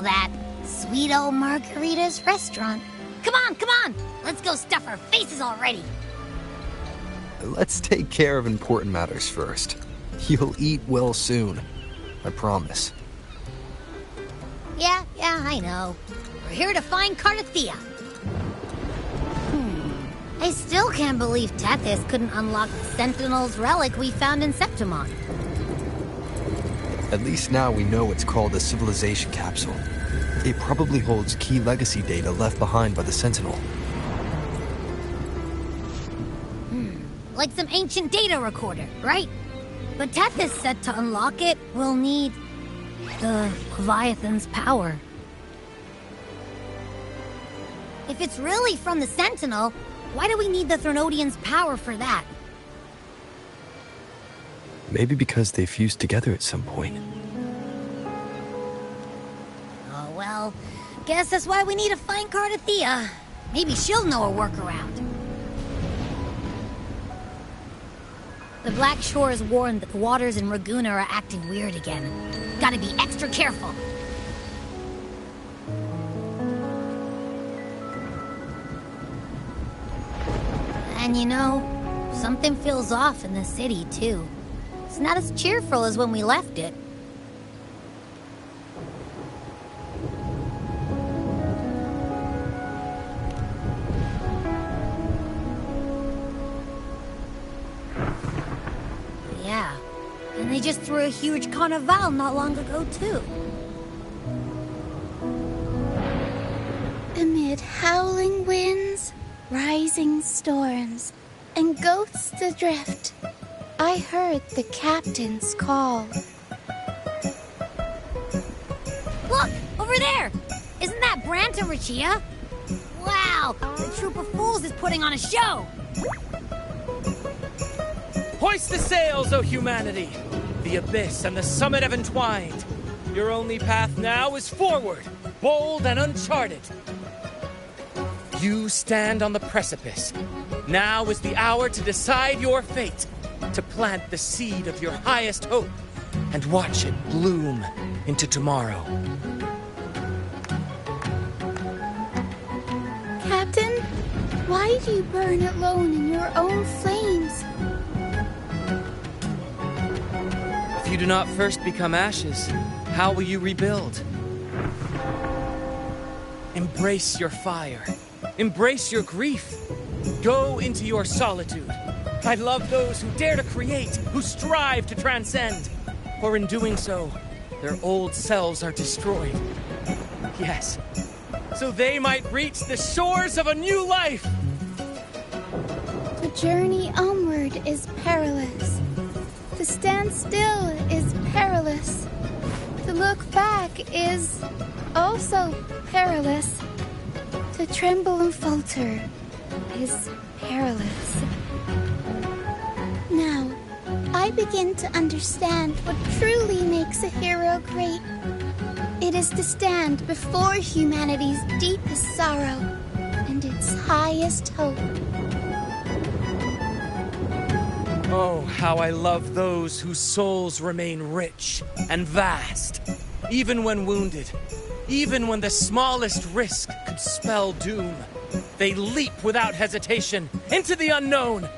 call that? Sweet old Margarita's restaurant. Come on! Let's go stuff our faces already! Let's take care of important matters first. You'll eat well soon. I promise. Yeah, I know. We're here to find Cardathia. I still can't believe Tethys couldn't unlock the Sentinel's relic we found in Septimon. At least now we know it's called a civilization capsule. It probably holds key legacy data left behind by the Sentinel. Like some ancient data recorder, right? But Tethys said to unlock it, we'll need the Leviathan's power. If it's really from the Sentinel, why do we need the Threnodian's power for that? Maybe because they fused together at some point. Oh well, guess that's why we need to find Cardathia. Maybe she'll know a workaround. The Black Shore has warned that the waters in Raguna are acting weird again. Gotta be extra careful. And you know, something feels off in the city, too. It's not as cheerful as when we left it. Yeah, and they just threw a huge carnival not long ago, too. Amid howling winds, rising storms, and ghosts adrift, I heard the captain's call. Look! Over there! Isn't that Brant and Rachia? Wow! The troop of fools is putting on a show! Hoist the sails, O humanity! The abyss and the summit have entwined. Your only path now is forward, bold and uncharted. You stand on the precipice. Now is the hour to decide your fate, to plant the seed of your highest hope, and watch it bloom into tomorrow. Captain, why do you burn alone in your own flames? If you do not first become ashes, how will you rebuild? Embrace your fire. Embrace your grief. Go into your solitude. I love those who dare to create, who strive to transcend. For in doing so, their old selves are destroyed. Yes, so they might reach the shores of a new life. The journey onward is perilous. To stand still is perilous. To look back is also perilous. To tremble and falter is perilous. Now, I begin to understand what truly makes a hero great. It is to stand before humanity's deepest sorrow and its highest hope. Oh, how I love those whose souls remain rich and vast, even when wounded. Even when the smallest risk could spell doom, they leap without hesitation into the unknown.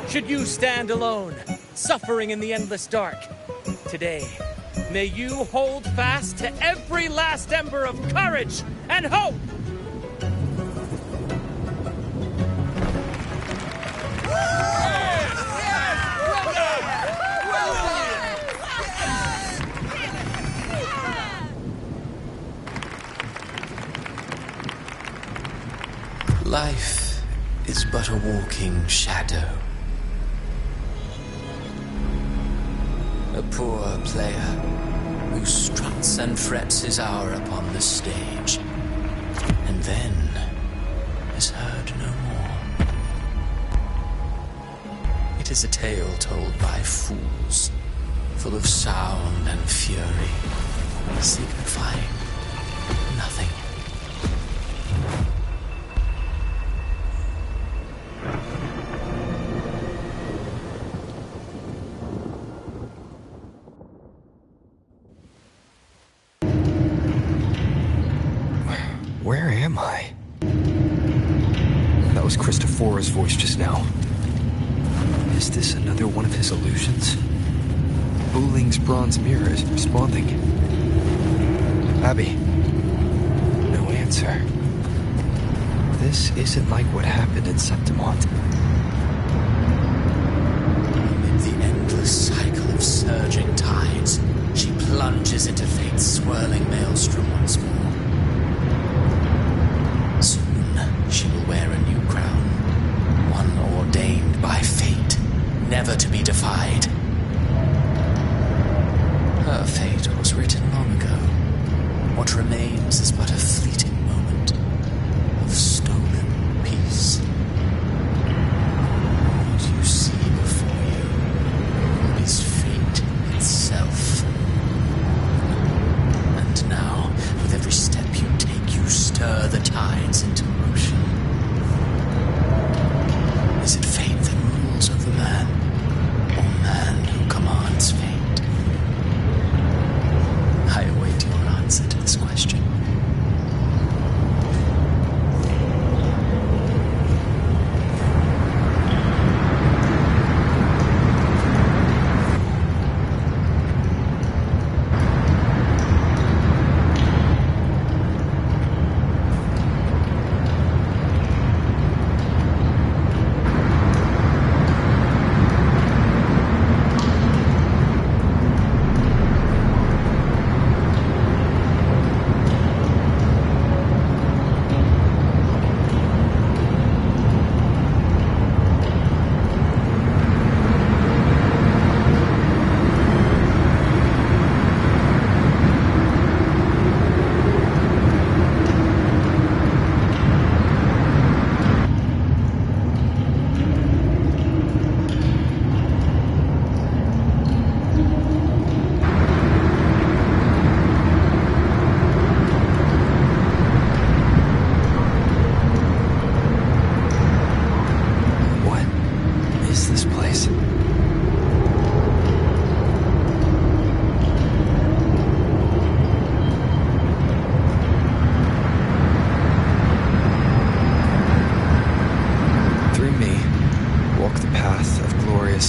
Should you stand alone, suffering in the endless dark, today, may you hold fast to every last ember of courage and hope! Life is but a walking shadow. A poor player who struts and frets his hour upon the stage, and then is heard no more. It is a tale told by fools, full of sound and fury, signifying nothing. that was Christophora's voice just now. Is this another one of his illusions? Buling's bronze mirror is responding. Abby. No answer. This isn't like what happened in Septimont. Amid the endless cycle of surging tides, she plunges into fate's swirling maelstrom once more. Soon, she will wear a new crown, one ordained by fate, never to be defied. Her fate was written long ago. What remains is but a fleeting moment of stolen peace. What you see before you is fate itself. And now, with every step you take, you stir the tides into motion. Is it fate that rules over man, or man who commands fate? I await your answer to this question.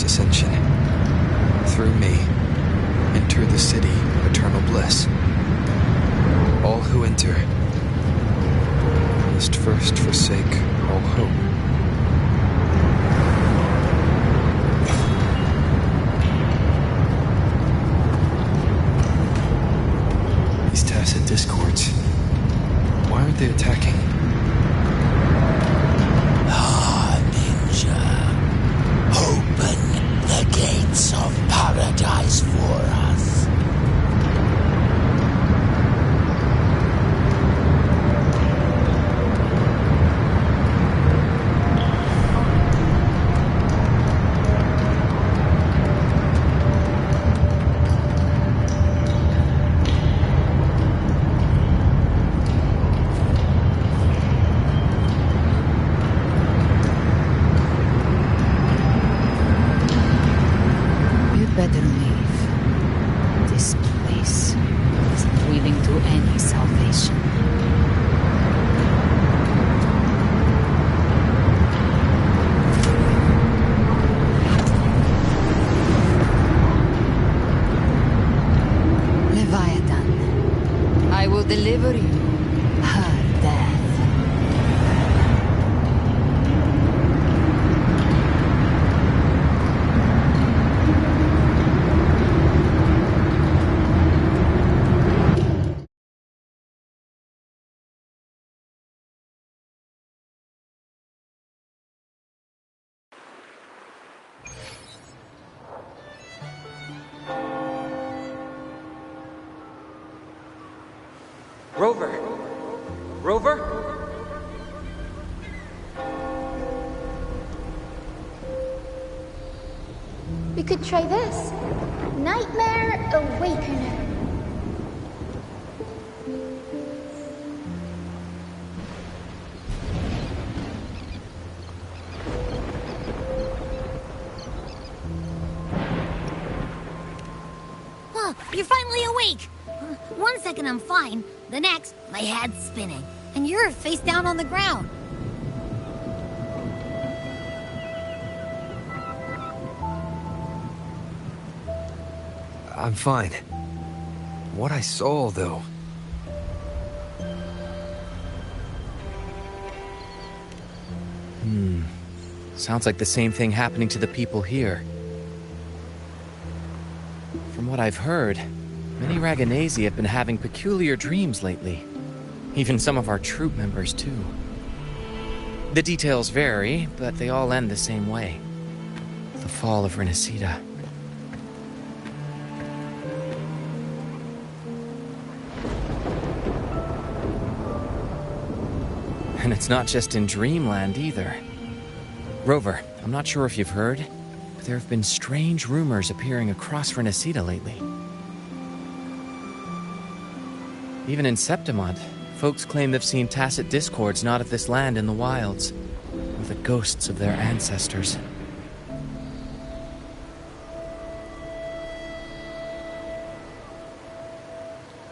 Ascension. Through me, enter the city of eternal bliss. All who enter must first forsake all hope. These tacit discords, why aren't they attacking? The gates of paradise for us. Better leave. This place isn't willing to any salvation. Leviathan, I will deliver you her death. Rover! Rover? We could try this. Nightmare Awakener. Oh, you're finally awake! One second I'm fine, the next, my head's spinning, and you're face down on the ground. I'm fine. What I saw, though... Sounds like the same thing happening to the people here. From what I've heard, many Raganazi have been having peculiar dreams lately. Even some of our troop members, too. The details vary, but they all end the same way. The fall of Rinascita. And it's not just in Dreamland, either. Rover, I'm not sure if you've heard, but there have been strange rumors appearing across Rinascita lately. Even in Septimont, folks claim they've seen tacit discords not of this land in the wilds, or the ghosts of their ancestors.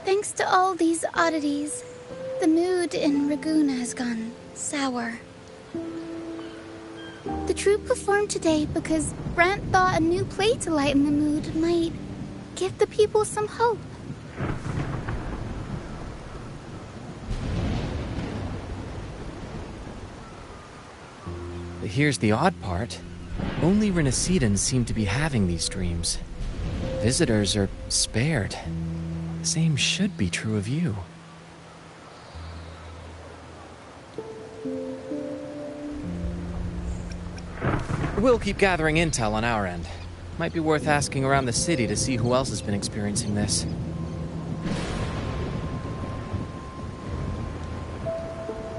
Thanks to all these oddities, the mood in Raguna has gone sour. The troupe performed today because Brant thought a new play to lighten the mood might give the people some hope. But here's the odd part. Only Rinascitans seem to be having these dreams. Visitors are spared. The same should be true of you. We'll keep gathering intel on our end. Might be worth asking around the city to see who else has been experiencing this.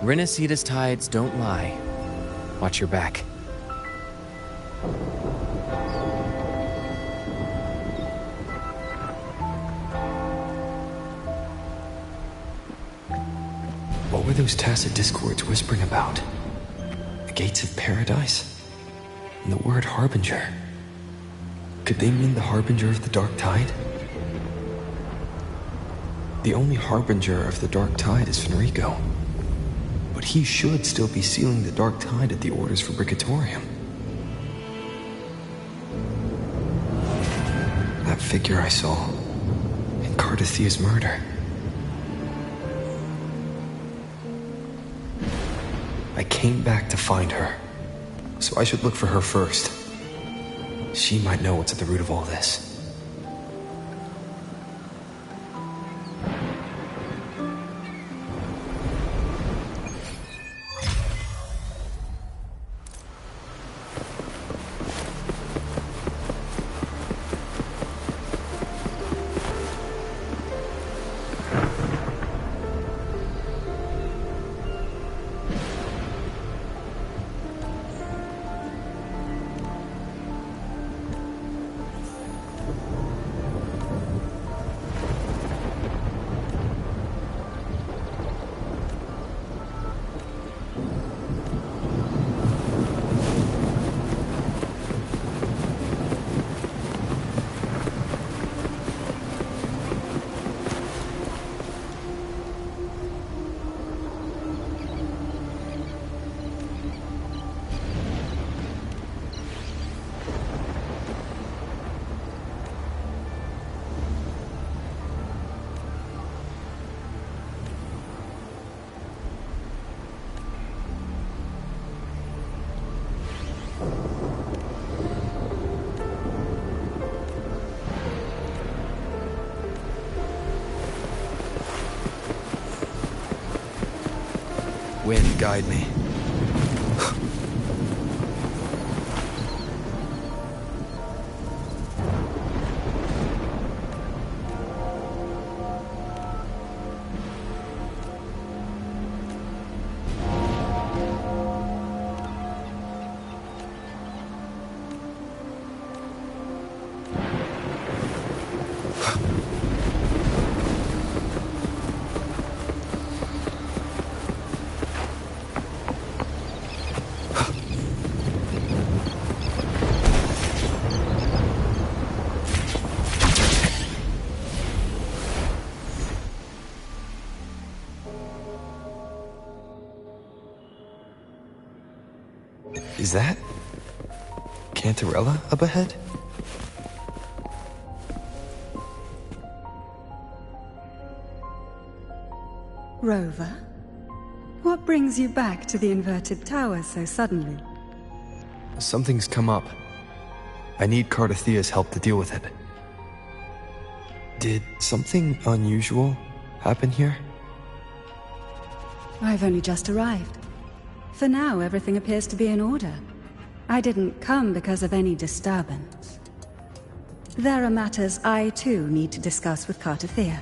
Rinascita's tides don't lie. Watch your back. What were those tacit discords whispering about? The gates of paradise? And the word harbinger. Could they mean the harbinger of the dark tide? The only harbinger of the dark tide is Fenrico. But he should still be sealing the dark tide at the orders for Brigatorium. That figure I saw in Cardathia's murder. I came back to find her, so I should look for her first. She might know what's at the root of all this. Wind, guide me. Is that Cantarella up ahead? Rover? What brings you back to the inverted tower so suddenly? Something's come up. I need Cardathia's help to deal with it. Did something unusual happen here? I've only just arrived. For now, everything appears to be in order. I didn't come because of any disturbance. There are matters I, too, need to discuss with Cardathia.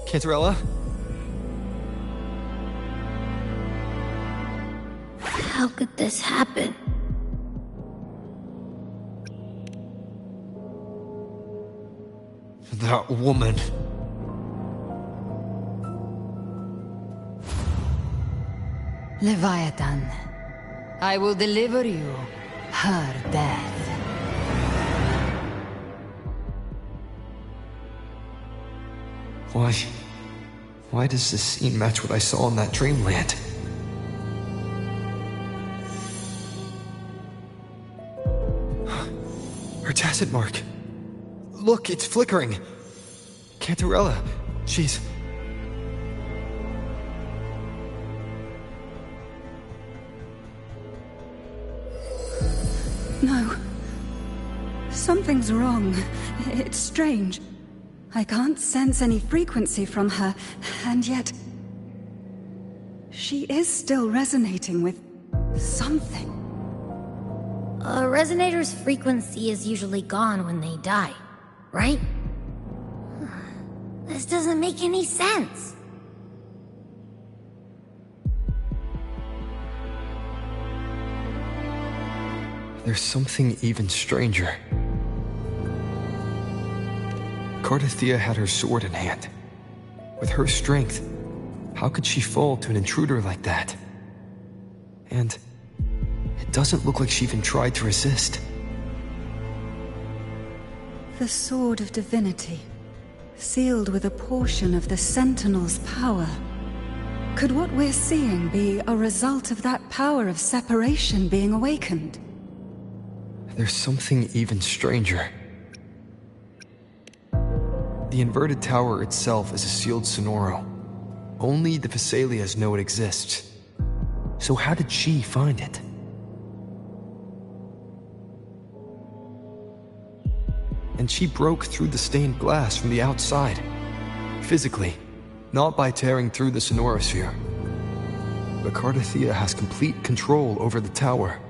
Cantarella? How could this happen? That woman. Leviathan, I will deliver you her death. Why does this scene match what I saw in that dreamland? Her tacit mark. Look, it's flickering. Cantarella, she's... No. Something's wrong. It's strange. I can't sense any frequency from her, and yet... she is still resonating with... something. A resonator's frequency is usually gone when they die, right? This doesn't make any sense. There's something even stranger. Cardathia had her sword in hand. With her strength, how could she fall to an intruder like that? And it doesn't look like she even tried to resist. The Sword of Divinity, sealed with a portion of the Sentinel's power. Could what we're seeing be a result of that power of separation being awakened? There's something even stranger. The inverted tower itself is a sealed sonoro. Only the Vesalias know it exists. So how did she find it? And she broke through the stained glass from the outside. Physically, not by tearing through the sonorosphere. But Cardathia has complete control over the tower.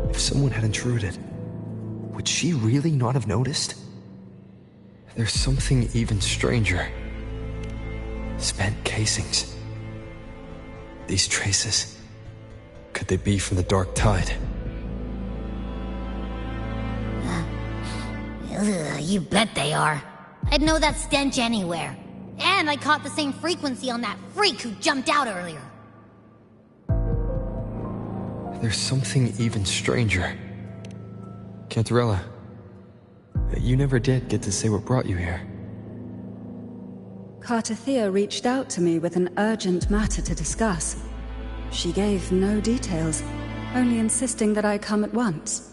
If someone had intruded, would she really not have noticed? There's something even stranger. Spent casings. These traces, could they be from the Dark Tide? You bet they are. I'd know that stench anywhere. And I caught the same frequency on that freak who jumped out earlier. There's something even stranger. Cantarella, you never did get to say what brought you here. Cardathia reached out to me with an urgent matter to discuss. She gave no details, only insisting that I come at once.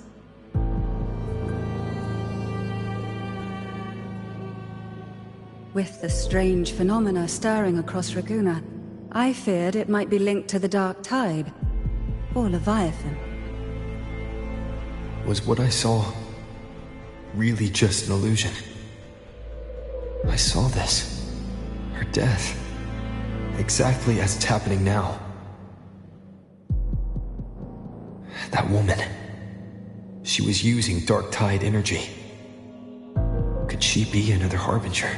With the strange phenomena stirring across Raguna, I feared it might be linked to the Dark Tide, or Leviathan. Was what I saw really just an illusion? I saw this, her death, exactly as it's happening now. That woman. She was using Dark Tide energy. Could she be another Harbinger?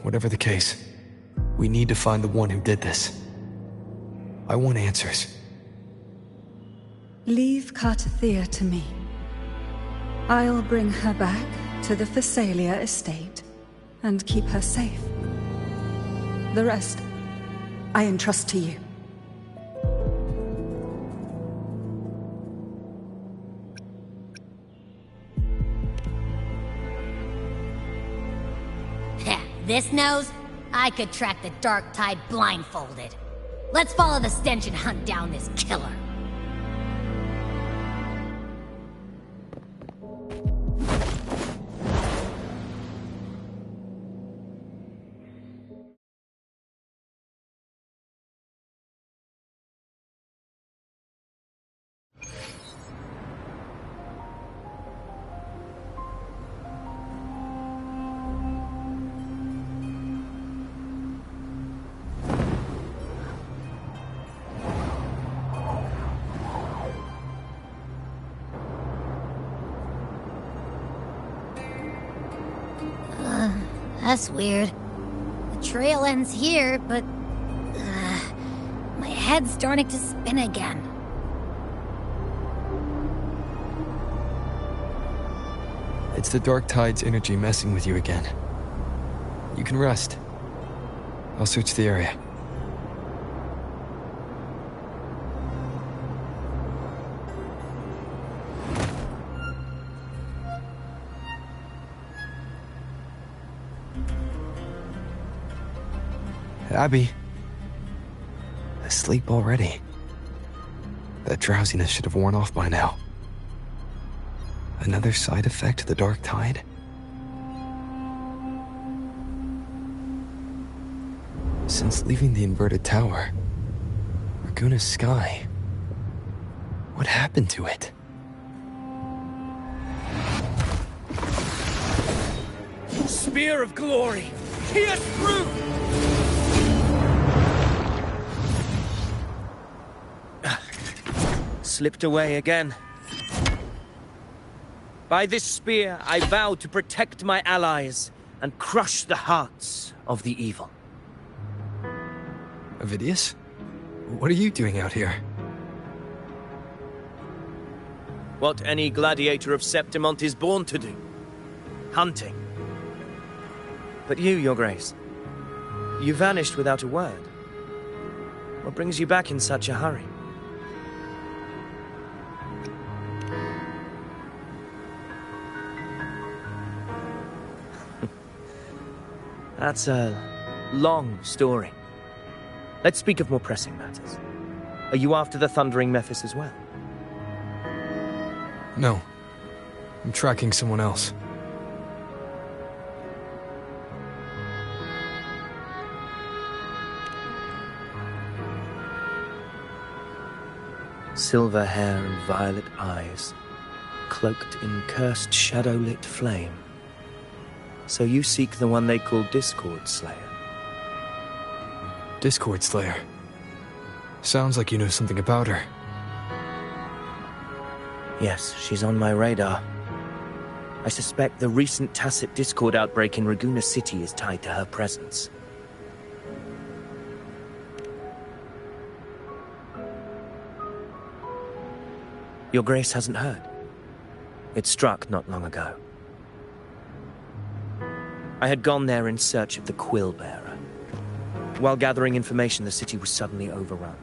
Whatever the case, we need to find the one who did this. I want answers. Leave Cartathea to me. I'll bring her back to the Phasalia estate and keep her safe. The rest, I entrust to you. This nose? I could track the Dark Tide blindfolded. Let's follow the stench and hunt down this killer. That's weird. The trail ends here, but... my head's starting to spin again. It's the Dark Tide's energy messing with you again. You can rest. I'll search the area. Abby. Asleep already. That drowsiness should have worn off by now. Another side effect of the Dark Tide? Since leaving the inverted tower, Raguna's sky... what happened to it? Spear of glory! Pierce through! Slipped away again. By this spear, I vow to protect my allies and crush the hearts of the evil. Avidius? What are you doing out here? What any gladiator of Septimont is born to do. Hunting. But you, Your Grace, you vanished without a word. What brings you back in such a hurry? That's a long story. Let's speak of more pressing matters. Are you after the Thundering Mephis as well? No. I'm tracking someone else. Silver hair and violet eyes, cloaked in cursed shadow-lit flame. So you seek the one they call Discord Slayer. Discord Slayer. Sounds like you know something about her. Yes, she's on my radar. I suspect the recent tacit Discord outbreak in Raguna City is tied to her presence. Your Grace hasn't heard. It struck not long ago. I had gone there in search of the Quill Bearer. While gathering information, the city was suddenly overrun.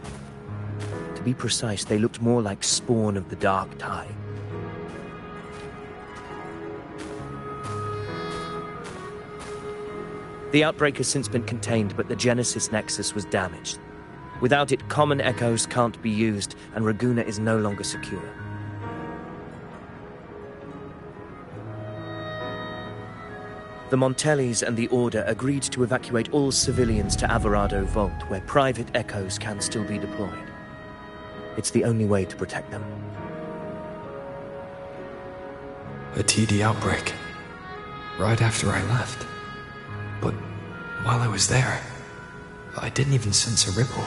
To be precise, they looked more like spawn of the Dark Tide. The outbreak has since been contained, but the Genesis Nexus was damaged. Without it, common echoes can't be used, and Raguna is no longer secure. The Montellis and the Order agreed to evacuate all civilians to Averado Vault, where private echoes can still be deployed. It's the only way to protect them. A TD outbreak. Right after I left. But While I was there, I didn't even sense a ripple.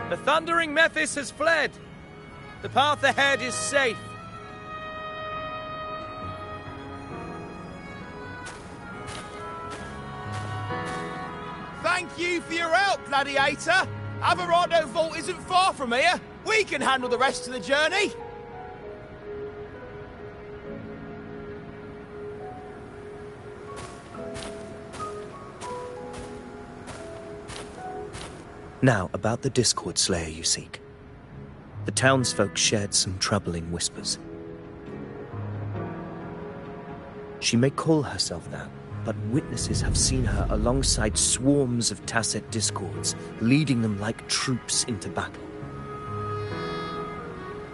The thundering Mephis has fled. The path ahead is safe. Thank you for your help, Gladiator. Averardo Vault isn't far from here. We can handle the rest of the journey. Now, about the Discord Slayer you seek. The townsfolk shared some troubling whispers. She may call herself that, but witnesses have seen her alongside swarms of tacet discords, leading them like troops into battle.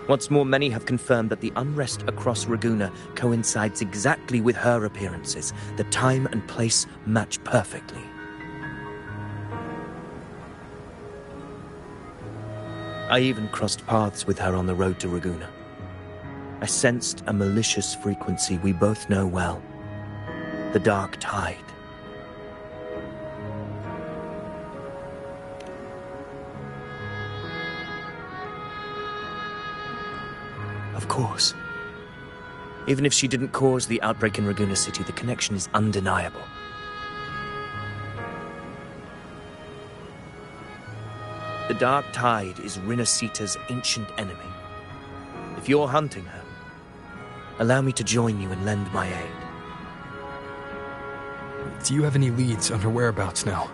What's more, many have confirmed that the unrest across Raguna coincides exactly with her appearances. The time and place match perfectly. I even crossed paths with her on the road to Raguna. I sensed a malicious frequency we both know well. The Dark Tide. Of course. Even if she didn't cause the outbreak in Raguna City, the connection is undeniable. The Dark Tide is Rinascita's ancient enemy. If you're hunting her, allow me to join you and lend my aid. Do you have any leads on her whereabouts now?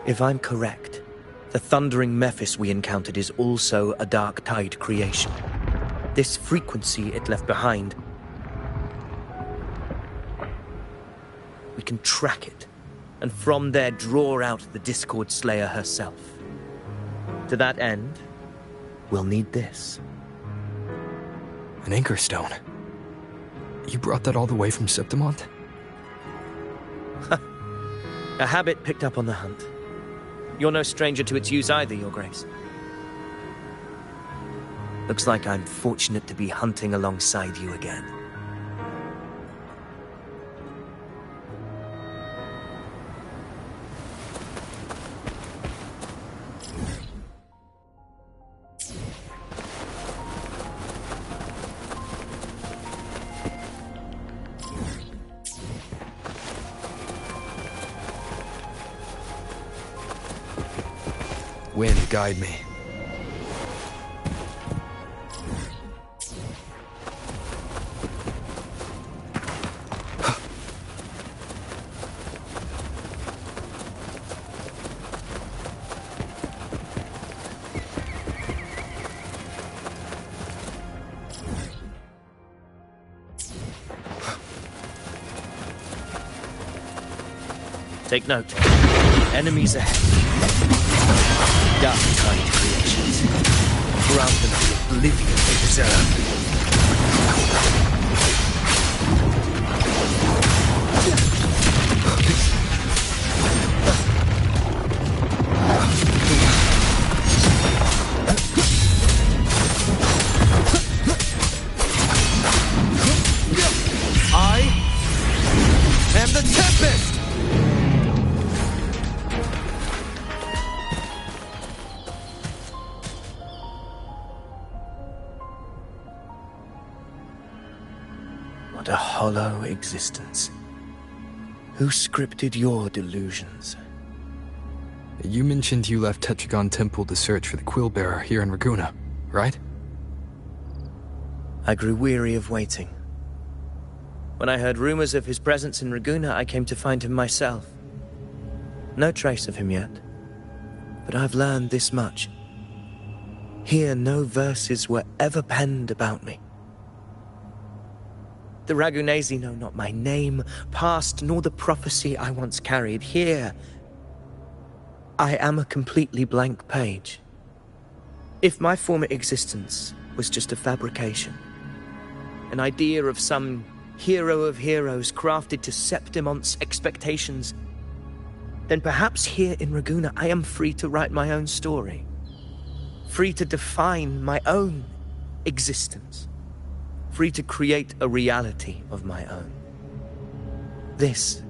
If I'm correct, the thundering Mephis we encountered is also a Dark Tide creation. This frequency it left behind, we can track it, and from there draw out the Discord Slayer herself. To that end, we'll need this. An anchor stone. You brought that all the way from Septimont? A habit picked up on the hunt. You're no stranger to its use either, Your Grace. Looks like I'm fortunate to be hunting alongside you again. Wind, guide me. Take note. Enemies ahead. Dark Tide creations. Grant them the oblivion they deserve. I am the Tempest! What a hollow existence. Who scripted your delusions? You mentioned you left Tetragon Temple to search for the Quillbearer here in Raguna, right? I grew weary of waiting. When I heard rumors of his presence in Raguna, I came to find him myself. No trace of him yet, but I've learned this much. Here, no verses were ever penned about me. The Ragunesi know not my name, past, nor the prophecy I once carried. Here, I am a completely blank page. If my former existence was just a fabrication, an idea of some hero of heroes crafted to Septimont's expectations, then perhaps here in Raguna I am free to write my own story, free to define my own existence. free to create a reality of my own. This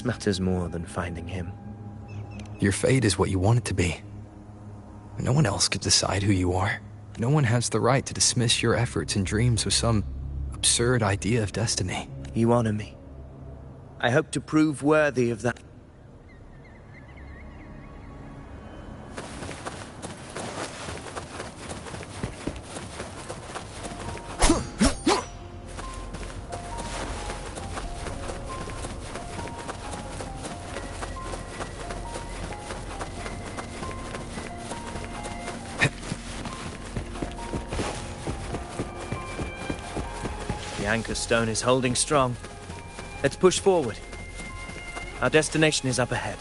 matters more than finding him. Your fate is what you want it to be. No one else could decide who you are. No one has the right to dismiss your efforts and dreams with some absurd idea of destiny. You honor me. I hope to prove worthy of that. The anchor stone is holding strong. Let's push forward. Our destination is up ahead.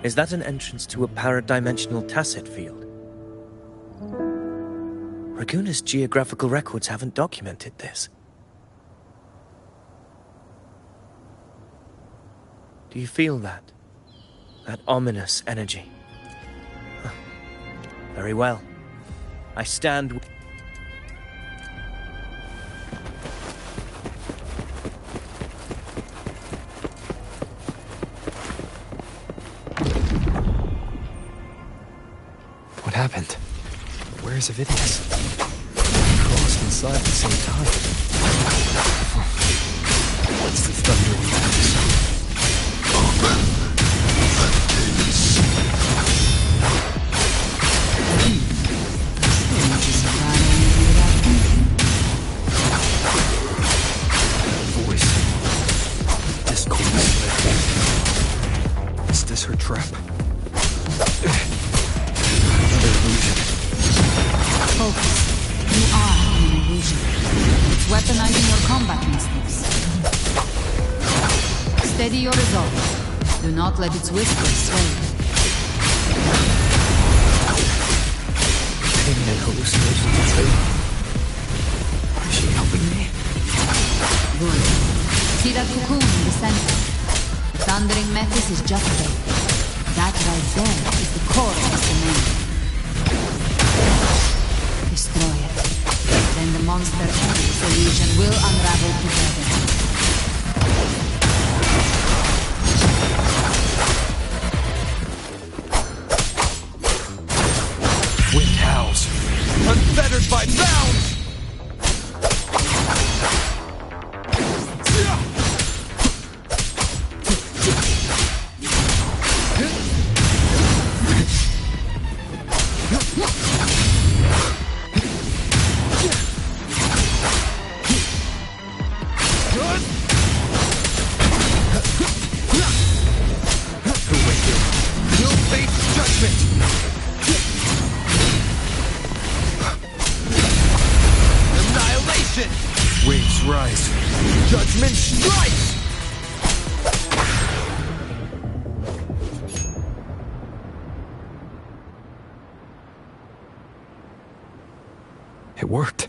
Is that an entrance to a paradimensional tacit field? Raguna's geographical records haven't documented this. Do you feel that? That ominous energy? Huh. Very well. I stand... What happened? Where is Avidius? We crossed inside at the same time. What's the thundering mass? Voice. Discord. Is this her trap? Another illusion. Focus. You are an illusion. It's weaponizing your combat instincts. Steady your resolve. Do not let its whispers sway you. Pain and hallucinations too. Is she helping me? Good. See that cocoon in the center? The thundering metis is just there. That right there is the core of this domain. Destroy it. Then the monster and its illusion will unravel together. Wind howls. Unfettered by bounds! Waves rise. Judgment strikes! It worked.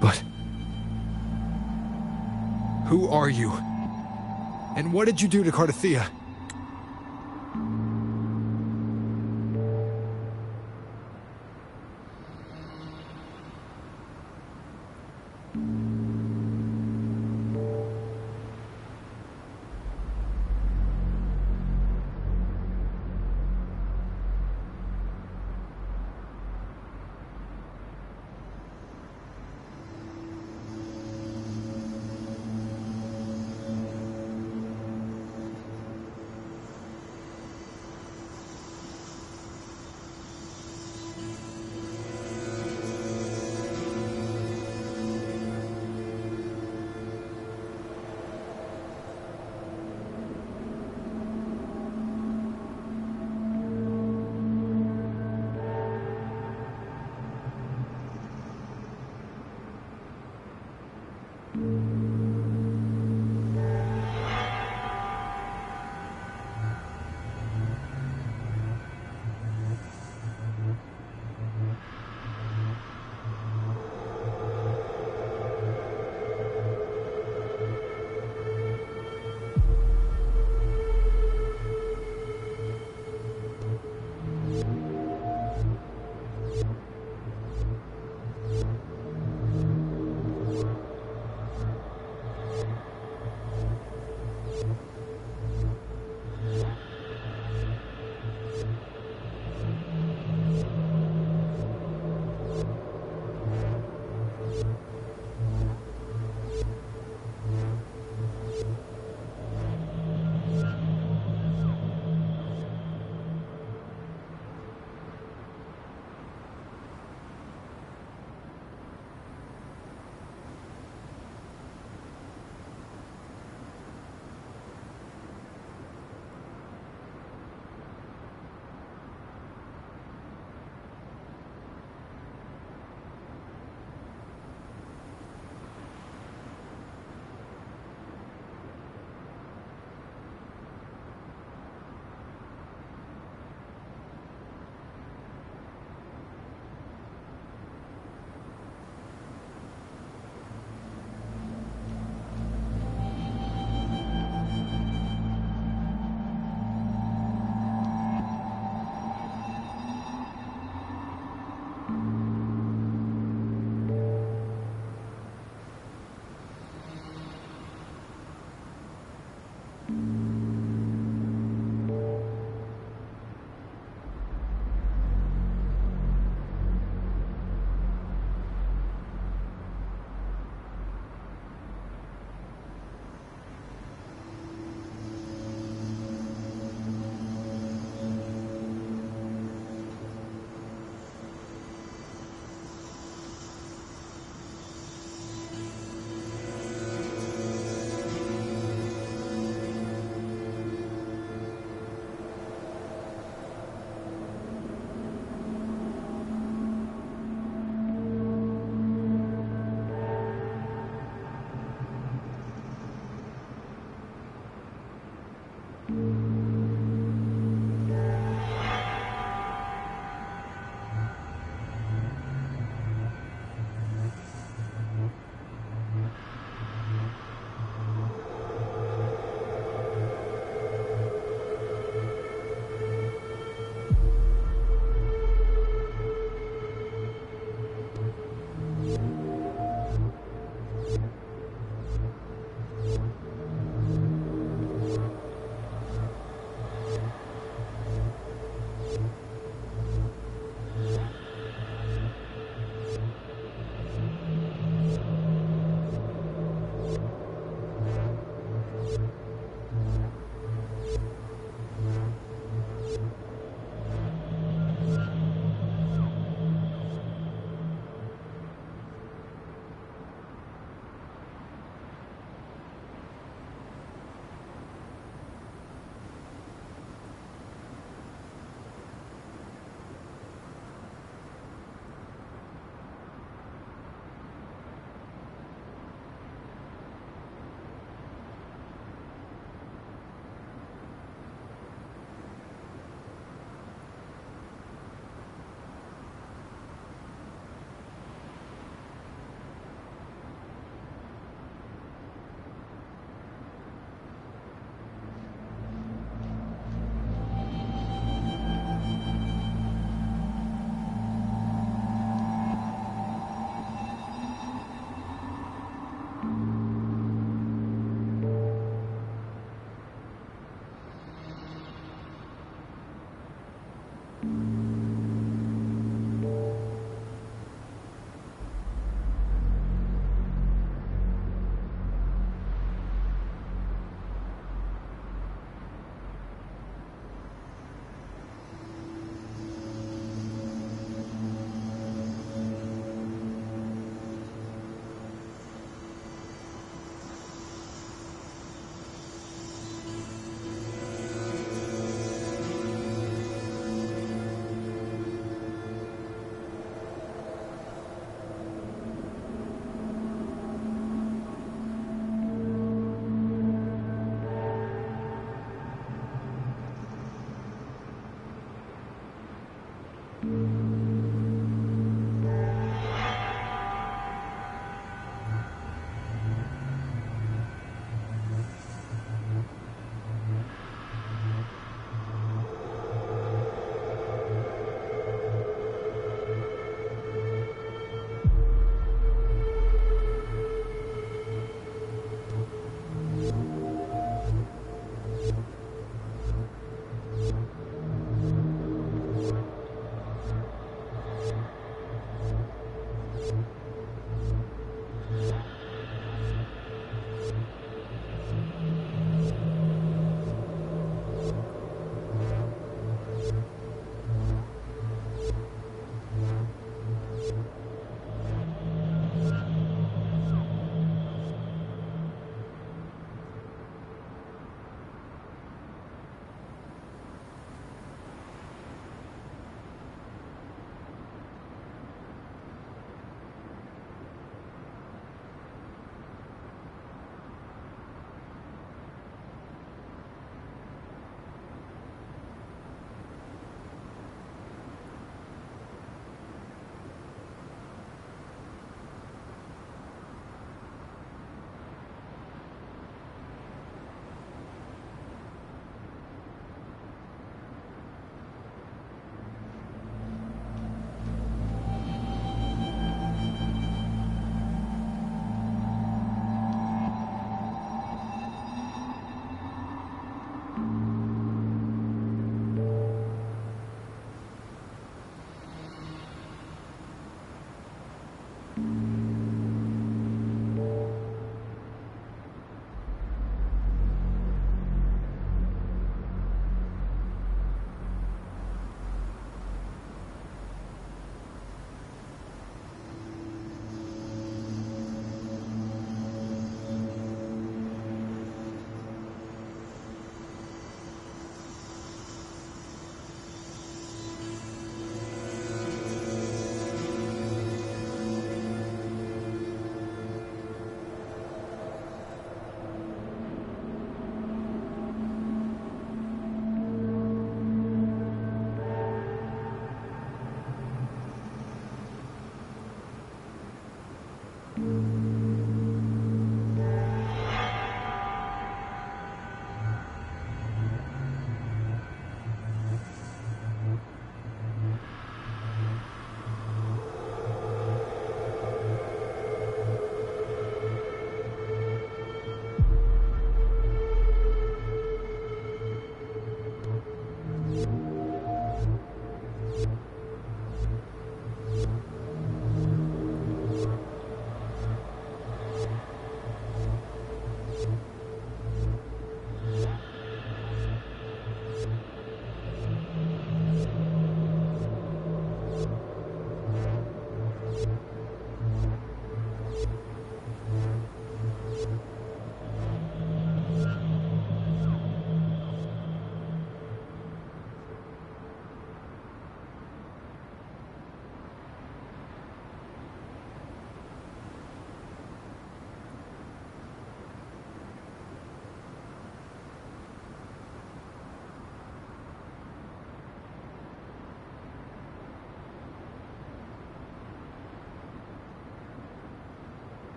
But... who are you? And what did you do to Cardathea?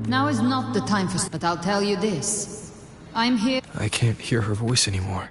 Now is not the time for... But I'll tell you this. I'm here... I can't hear her voice anymore.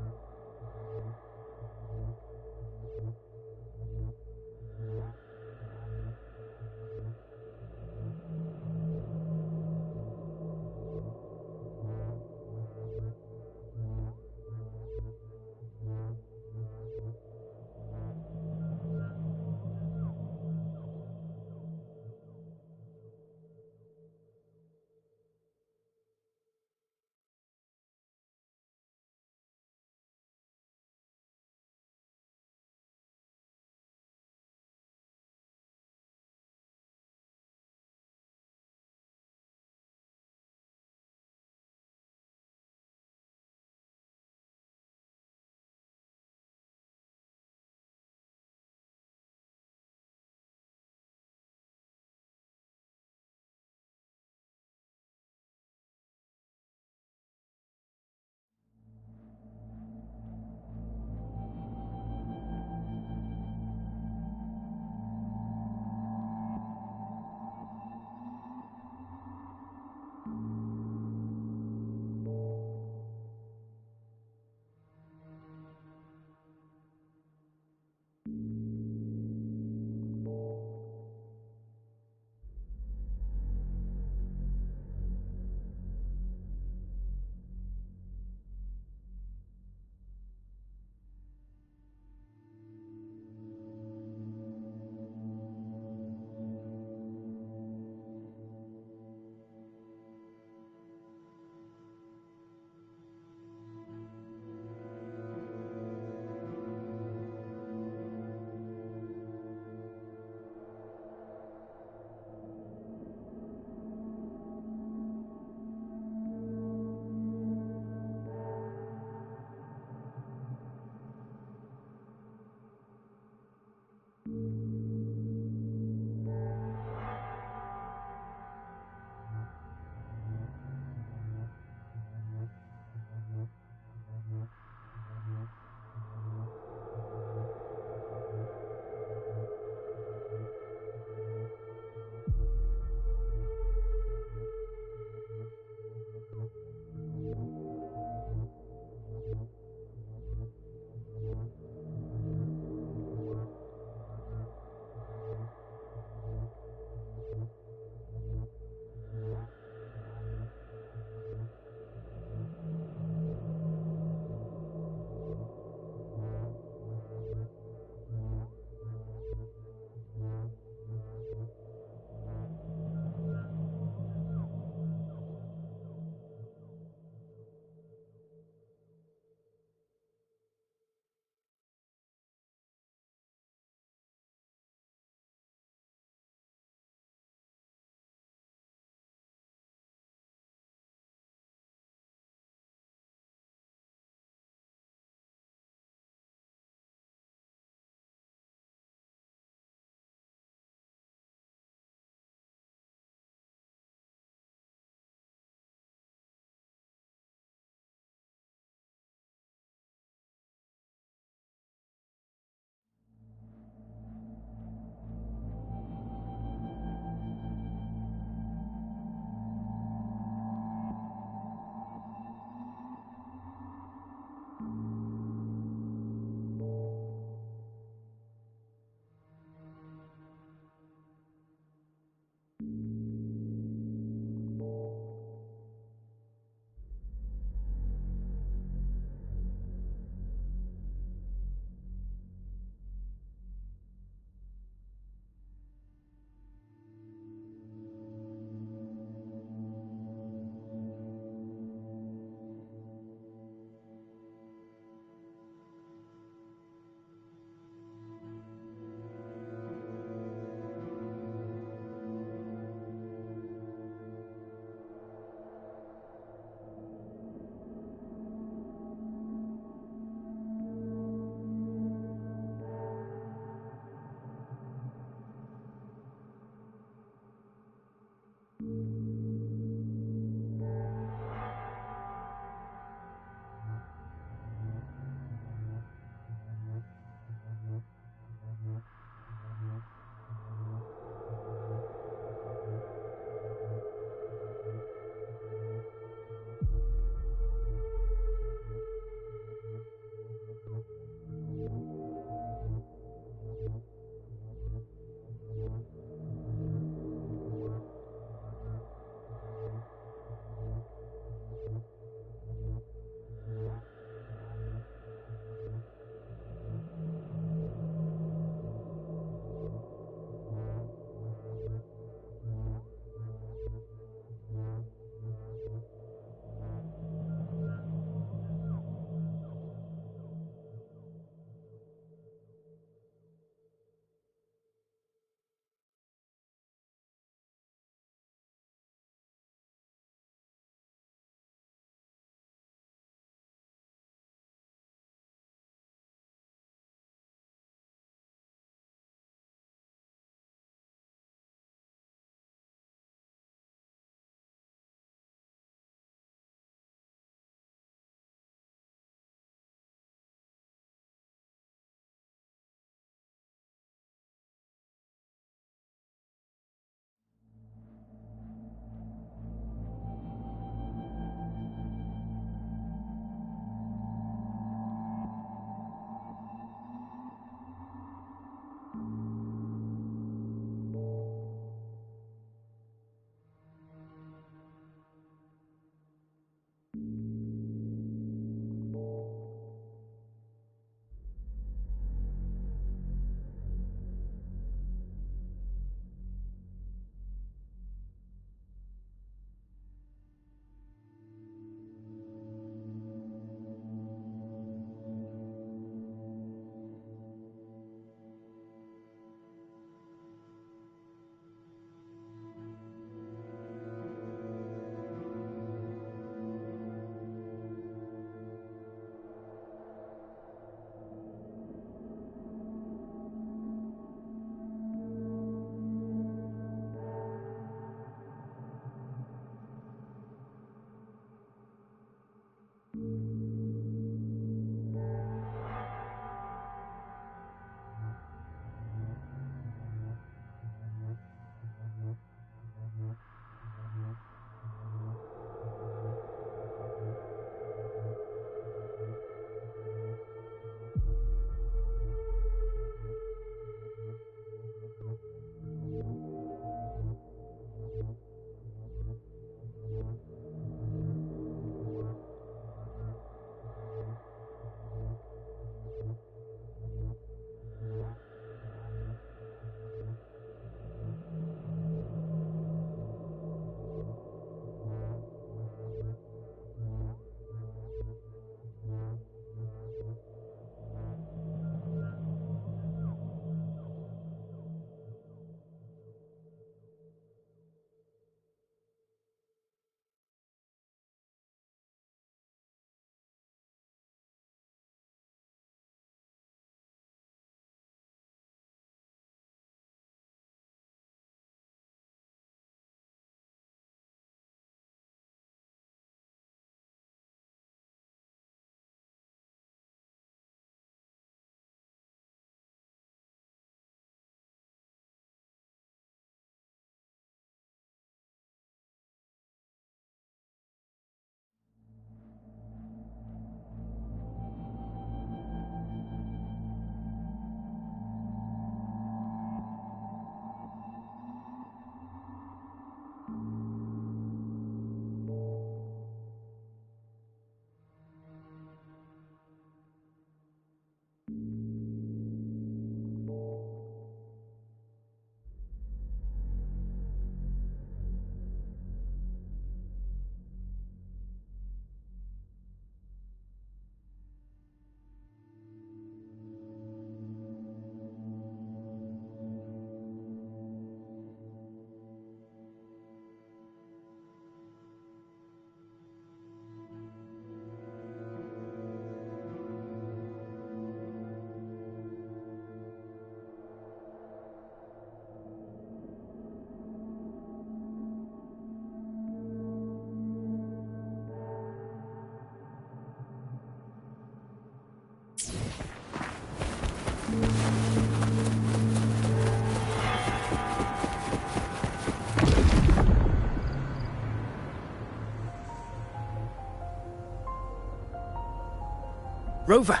Rover!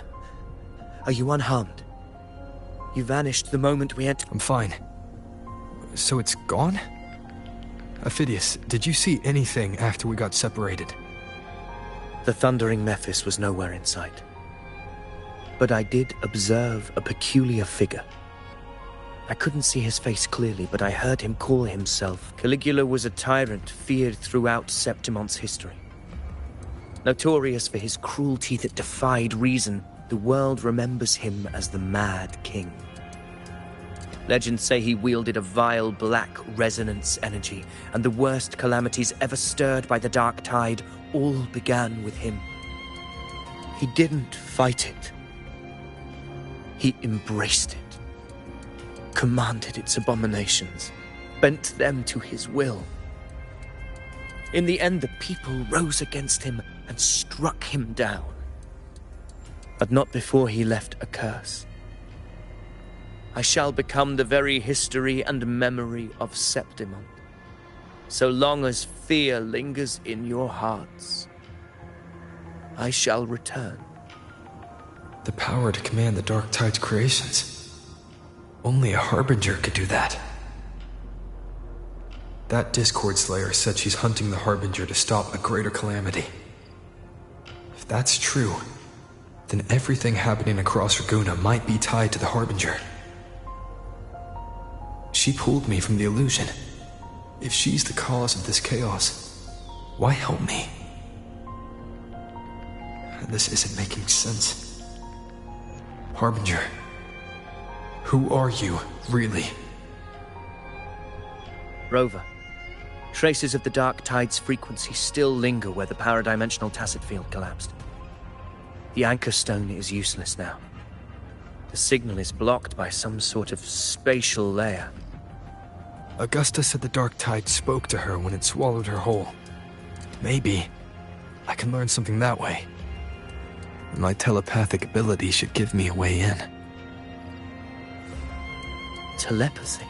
Are you unharmed? You vanished the moment we entered. I'm fine. So it's gone? Ophidius, did you see anything after we got separated? The thundering Mephis was nowhere in sight. But I did observe a peculiar figure. I couldn't see his face clearly, but I heard him call himself. Caligula was a tyrant feared throughout Septimont's history. Notorious for his cruelty that defied reason, the world remembers him as the Mad King. Legends say he wielded a vile black resonance energy, and the worst calamities ever stirred by the Dark Tide all began with him. He didn't fight it. He embraced it, commanded its abominations, bent them to his will. In the end, the people rose against him and struck him down. But not before he left a curse. I shall become the very history and memory of Septimont, so long as fear lingers in your hearts. I shall return. The power to command the Dark Tide's creations. Only a Harbinger could do that. That Discord Slayer said she's hunting the Harbinger to stop a greater calamity. If that's true, then everything happening across Raguna might be tied to the Harbinger. She pulled me from the illusion. If she's the cause of this chaos, why help me? This isn't making sense. Harbinger, who are you, really? Rover, traces of the Dark Tide's frequency still linger where the paradimensional tacit field collapsed. The anchor stone is useless now. The signal is blocked by some sort of spatial layer. Augusta said the Dark Tide spoke to her when it swallowed her whole. Maybe I can learn something that way. My telepathic ability should give me a way in. Telepathy?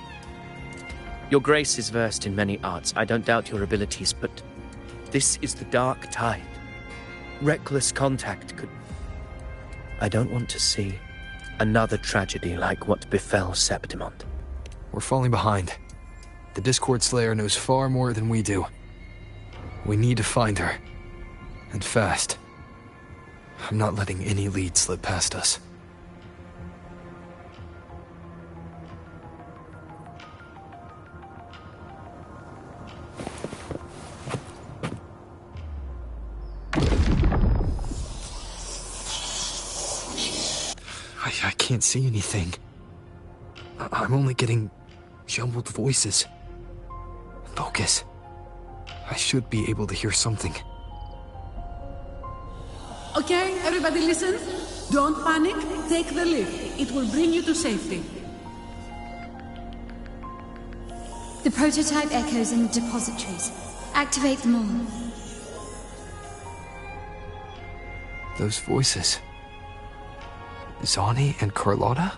Your grace is versed in many arts. I don't doubt your abilities, but this is the Dark Tide. Reckless contact could... I don't want to see another tragedy like what befell Septimont. We're falling behind. The Discord Slayer knows far more than we do. We need to find her. And fast. I'm not letting any lead slip past us. I can't see anything. I'm only getting jumbled voices. Focus. I should be able to hear something. Okay, everybody listen. Don't panic. Take the lift. It will bring you to safety. The prototype echoes in the depositories. Activate them all. Those voices. Zani and Carlotta?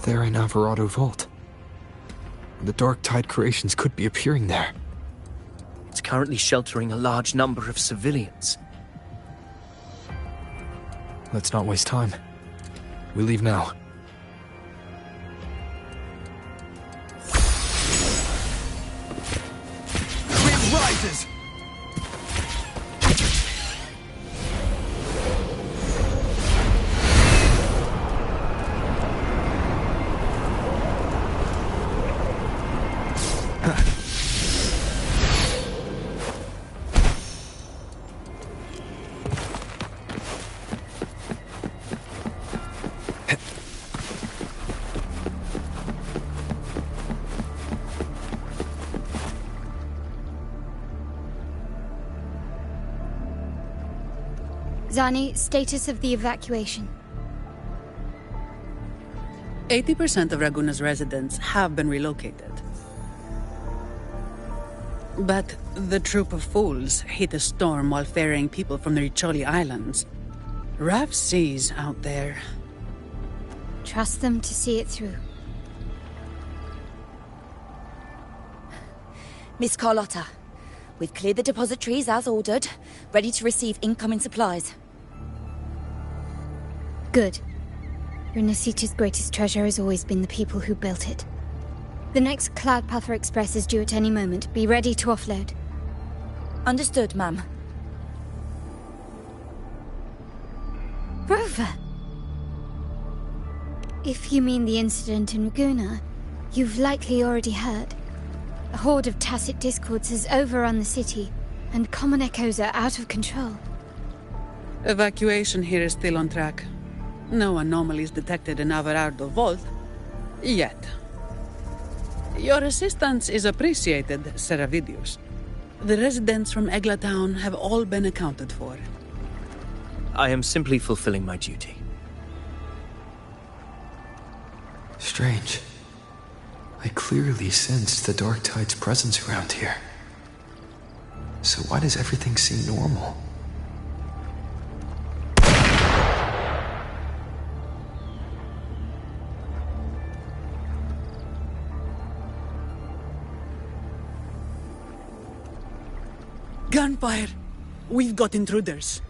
They're in Alvarado Vault. The Dark Tide creations could be appearing there. It's currently sheltering a large number of civilians. Let's not waste time. We leave now. Wind rises! Zani, status of the evacuation. 80% of Raguna's residents have been relocated. But the troop of fools hit a storm while ferrying people from the Riccioli Islands. Rough seas out there. Trust them to see it through. Miss Carlotta, we've cleared the depositories as ordered, ready to receive incoming supplies. Good. Rinascita's greatest treasure has always been the people who built it. The next Cloud Puffer Express is due at any moment. Be ready to offload. Understood, ma'am. Rover! If you mean the incident in Raguna, you've likely already heard. A horde of tacit discords has overrun the city, and common echoes are out of control. Evacuation here is still on track. No anomalies detected in Averardo Vault. Yet. Your assistance is appreciated, Seravidius. The residents from Egla Town have all been accounted for. I am simply fulfilling my duty. Strange. I clearly sensed the Dark Tide's presence around here. So why does everything seem normal? Gunfire! We've got intruders.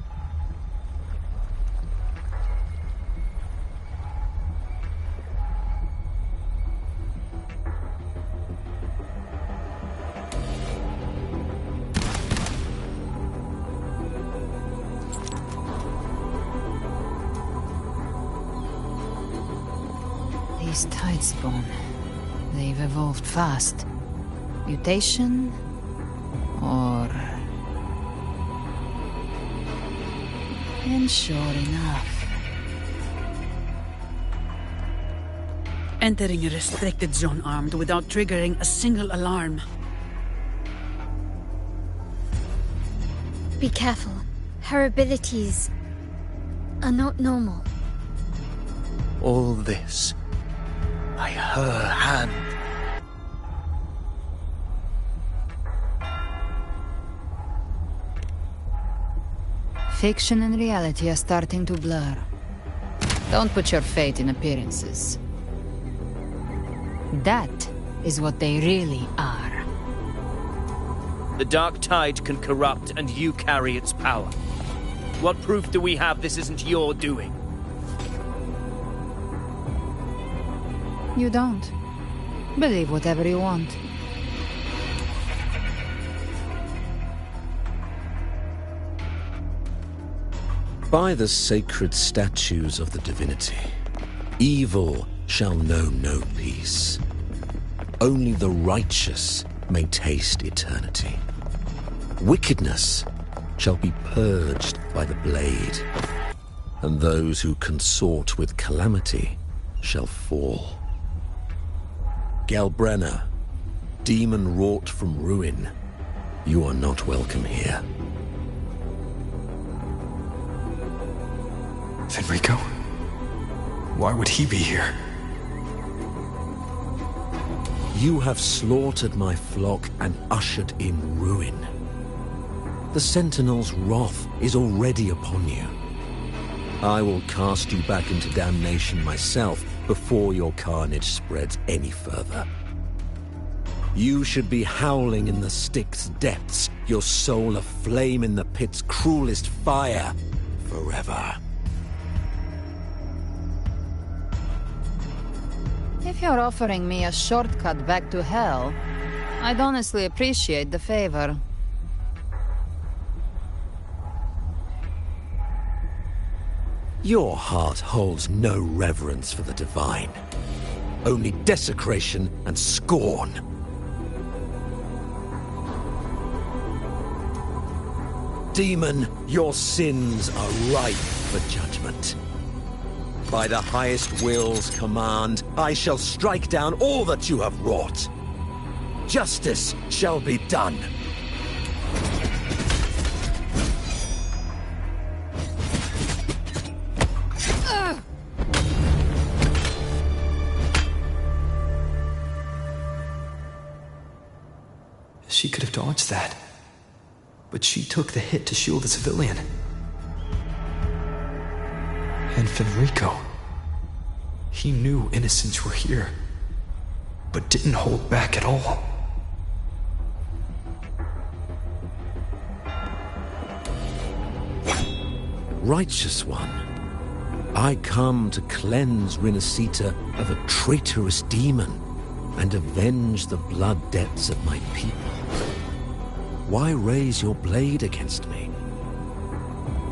These Tidespawn, they've evolved fast. Mutation? Or... And sure enough... Entering a restricted zone armed without triggering a single alarm. Be careful. Her abilities are not normal. All this by her hand. Fiction and reality are starting to blur. Don't put your faith in appearances. That is what they really are. The Dark Tide can corrupt, and you carry its power. What proof do we have this isn't your doing? You don't. Believe whatever you want. By the sacred statues of the divinity, evil shall know no peace. Only the righteous may taste eternity. Wickedness shall be purged by the blade, and those who consort with calamity shall fall. Galbrenna, demon wrought from ruin, you are not welcome here. Fenrico? Why would he be here? You have slaughtered my flock and ushered in ruin. The Sentinel's wrath is already upon you. I will cast you back into damnation myself before your carnage spreads any further. You should be howling in the Styx's depths, your soul aflame in the pit's cruelest fire, forever. If you're offering me a shortcut back to hell, I'd honestly appreciate the favor. Your heart holds no reverence for the divine. Only desecration and scorn. Demon, your sins are ripe for judgment. By the highest will's command, I shall strike down all that you have wrought. Justice shall be done. She could have dodged that. But she took the hit to shield the civilian. And Fenrico. He knew innocents were here, but didn't hold back at all. Righteous one, I come to cleanse Rinascita of a traitorous demon and avenge the blood debts of my people. Why raise your blade against me?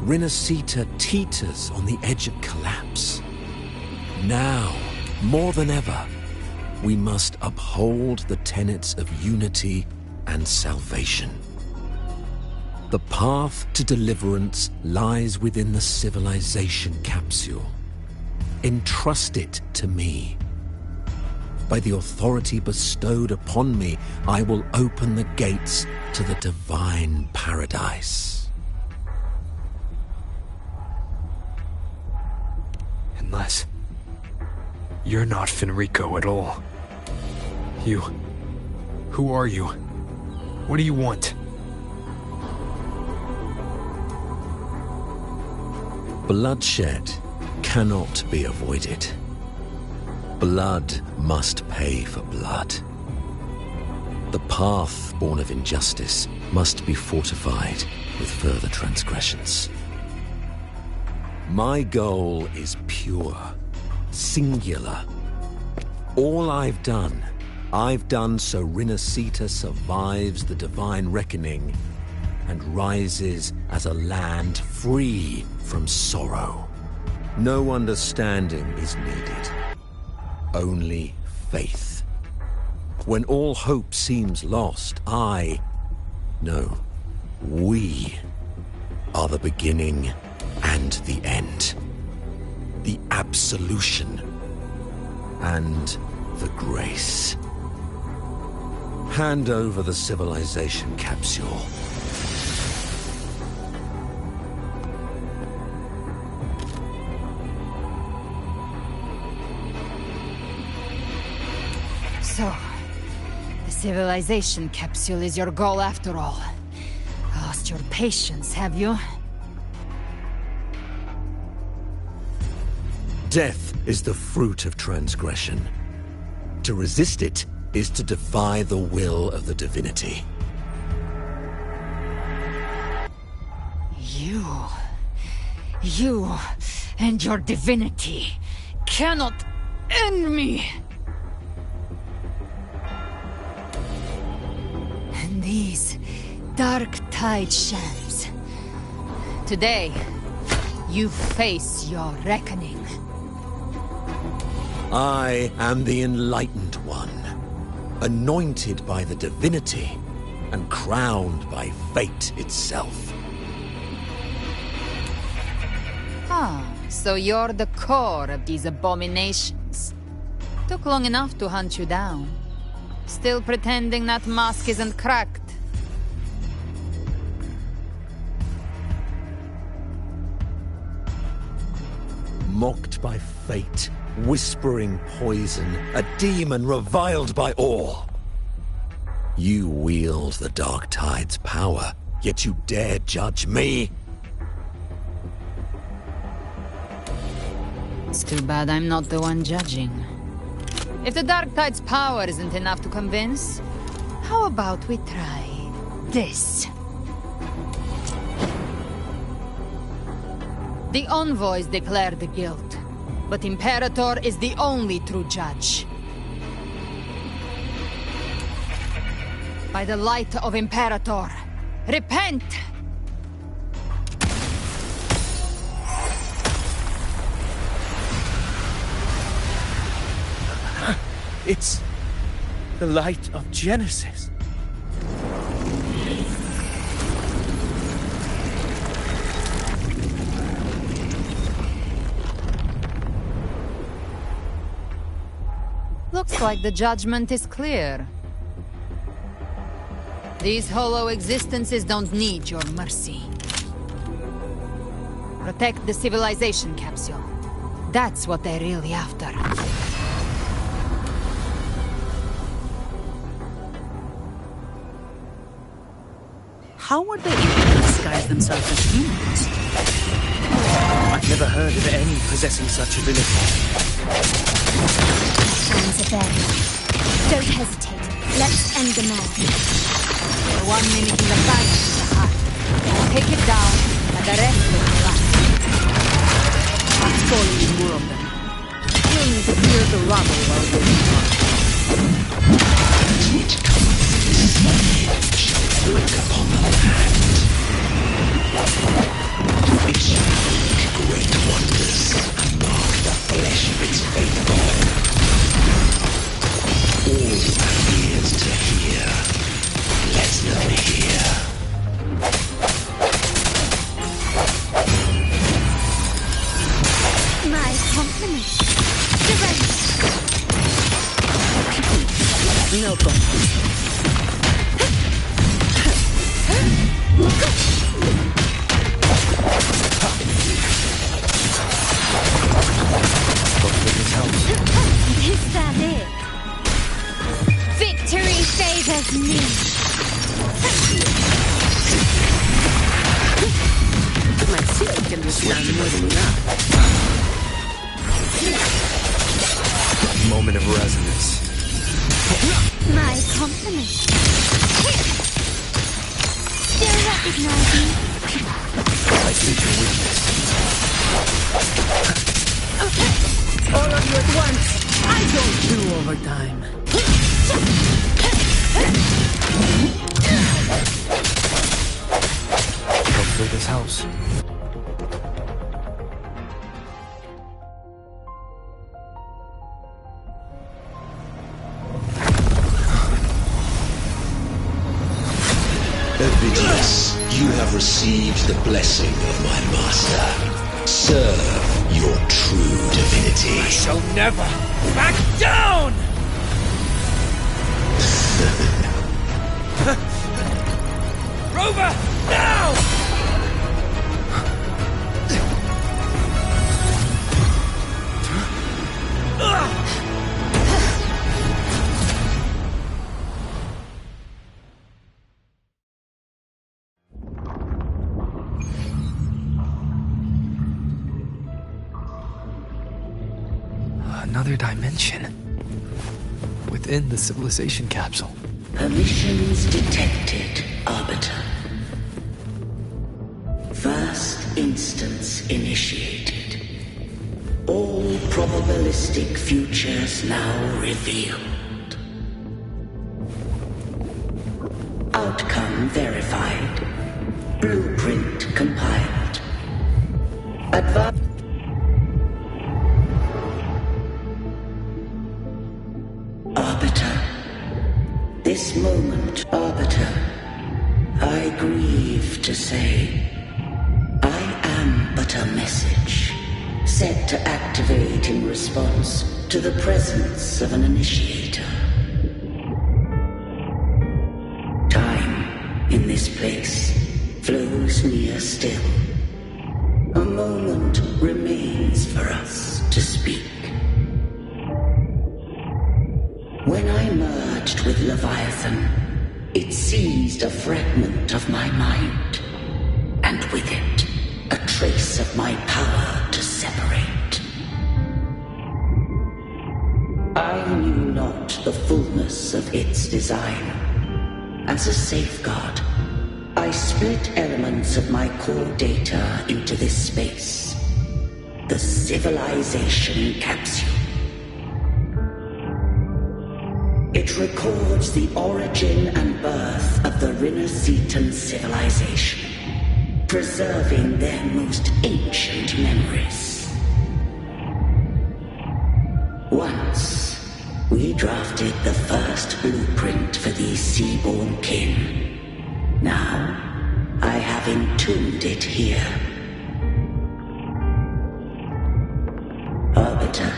Rinascita teeters on the edge of collapse. Now, more than ever, we must uphold the tenets of unity and salvation. The path to deliverance lies within the civilization capsule. Entrust it to me. By the authority bestowed upon me, I will open the gates to the divine paradise. Unless you're not Fenrico at all. Who are you? What do you want? Bloodshed cannot be avoided. Blood must pay for blood. The path born of injustice must be fortified with further transgressions. My goal is pure, singular. All I've done so Rinascita survives the divine reckoning and rises as a land free from sorrow. No understanding is needed, only faith. When all hope seems lost, we are the beginning and the end. The absolution and the grace. Hand over the civilization capsule. So, the civilization capsule is your goal after all. Lost your patience, have you? Death is the fruit of transgression. To resist it is to defy the will of the divinity. You and your divinity cannot end me! And these dark tide shams. Today, you face your reckoning. I am the Enlightened One, anointed by the divinity and crowned by fate itself. Ah, so you're the core of these abominations. Took long enough to hunt you down. Still pretending that mask isn't cracked. Mocked by fate, whispering poison, a demon reviled by all. You wield the Dark Tide's power, yet you dare judge me? It's too bad I'm not the one judging. If the Dark Tide's power isn't enough to convince, how about we try this? The envoys declare the guilt, but Imperator is the only true judge. By the light of Imperator, repent! It's the light of Genesis. Looks like the judgment is clear. These hollow existences don't need your mercy. Protect the civilization capsule. That's what they're really after. How were they able to disguise themselves as humans? I've never heard of any possessing such ability. Hands are there. Don't hesitate. Let's end the man. The 1 minute in the fight is the heart. Take it down, and the rest will come back. It's falling recognize me. I think you're weakness. All of you at once. I don't do overtime. Go through this house. Ovidius, you have received the blessing of my master. Serve your true divinity. I shall never back down! Rover, now! Another dimension. Within the civilization capsule. Permissions detected, Arbiter. First instance initiated. All probabilistic futures now revealed. Outcome verified. Blueprint compiled. Arbiter. This moment, Arbiter, I grieve to say, I am but a message, set to activate in response to the presence of an initiator. Time, in this place, flows near still. A moment remains for us to speak. When I merged with Leviathan, it seized a fragment of my mind, and with it, a trace of my power to separate. I knew not the fullness of its design. As a safeguard, I split elements of my core data into this space, the civilization capsule. It records the origin and birth of the Rinascitan civilization, preserving their most ancient memories. Once, we drafted the first blueprint for these seaborn kin. Now, I have entombed it here. Arbiter,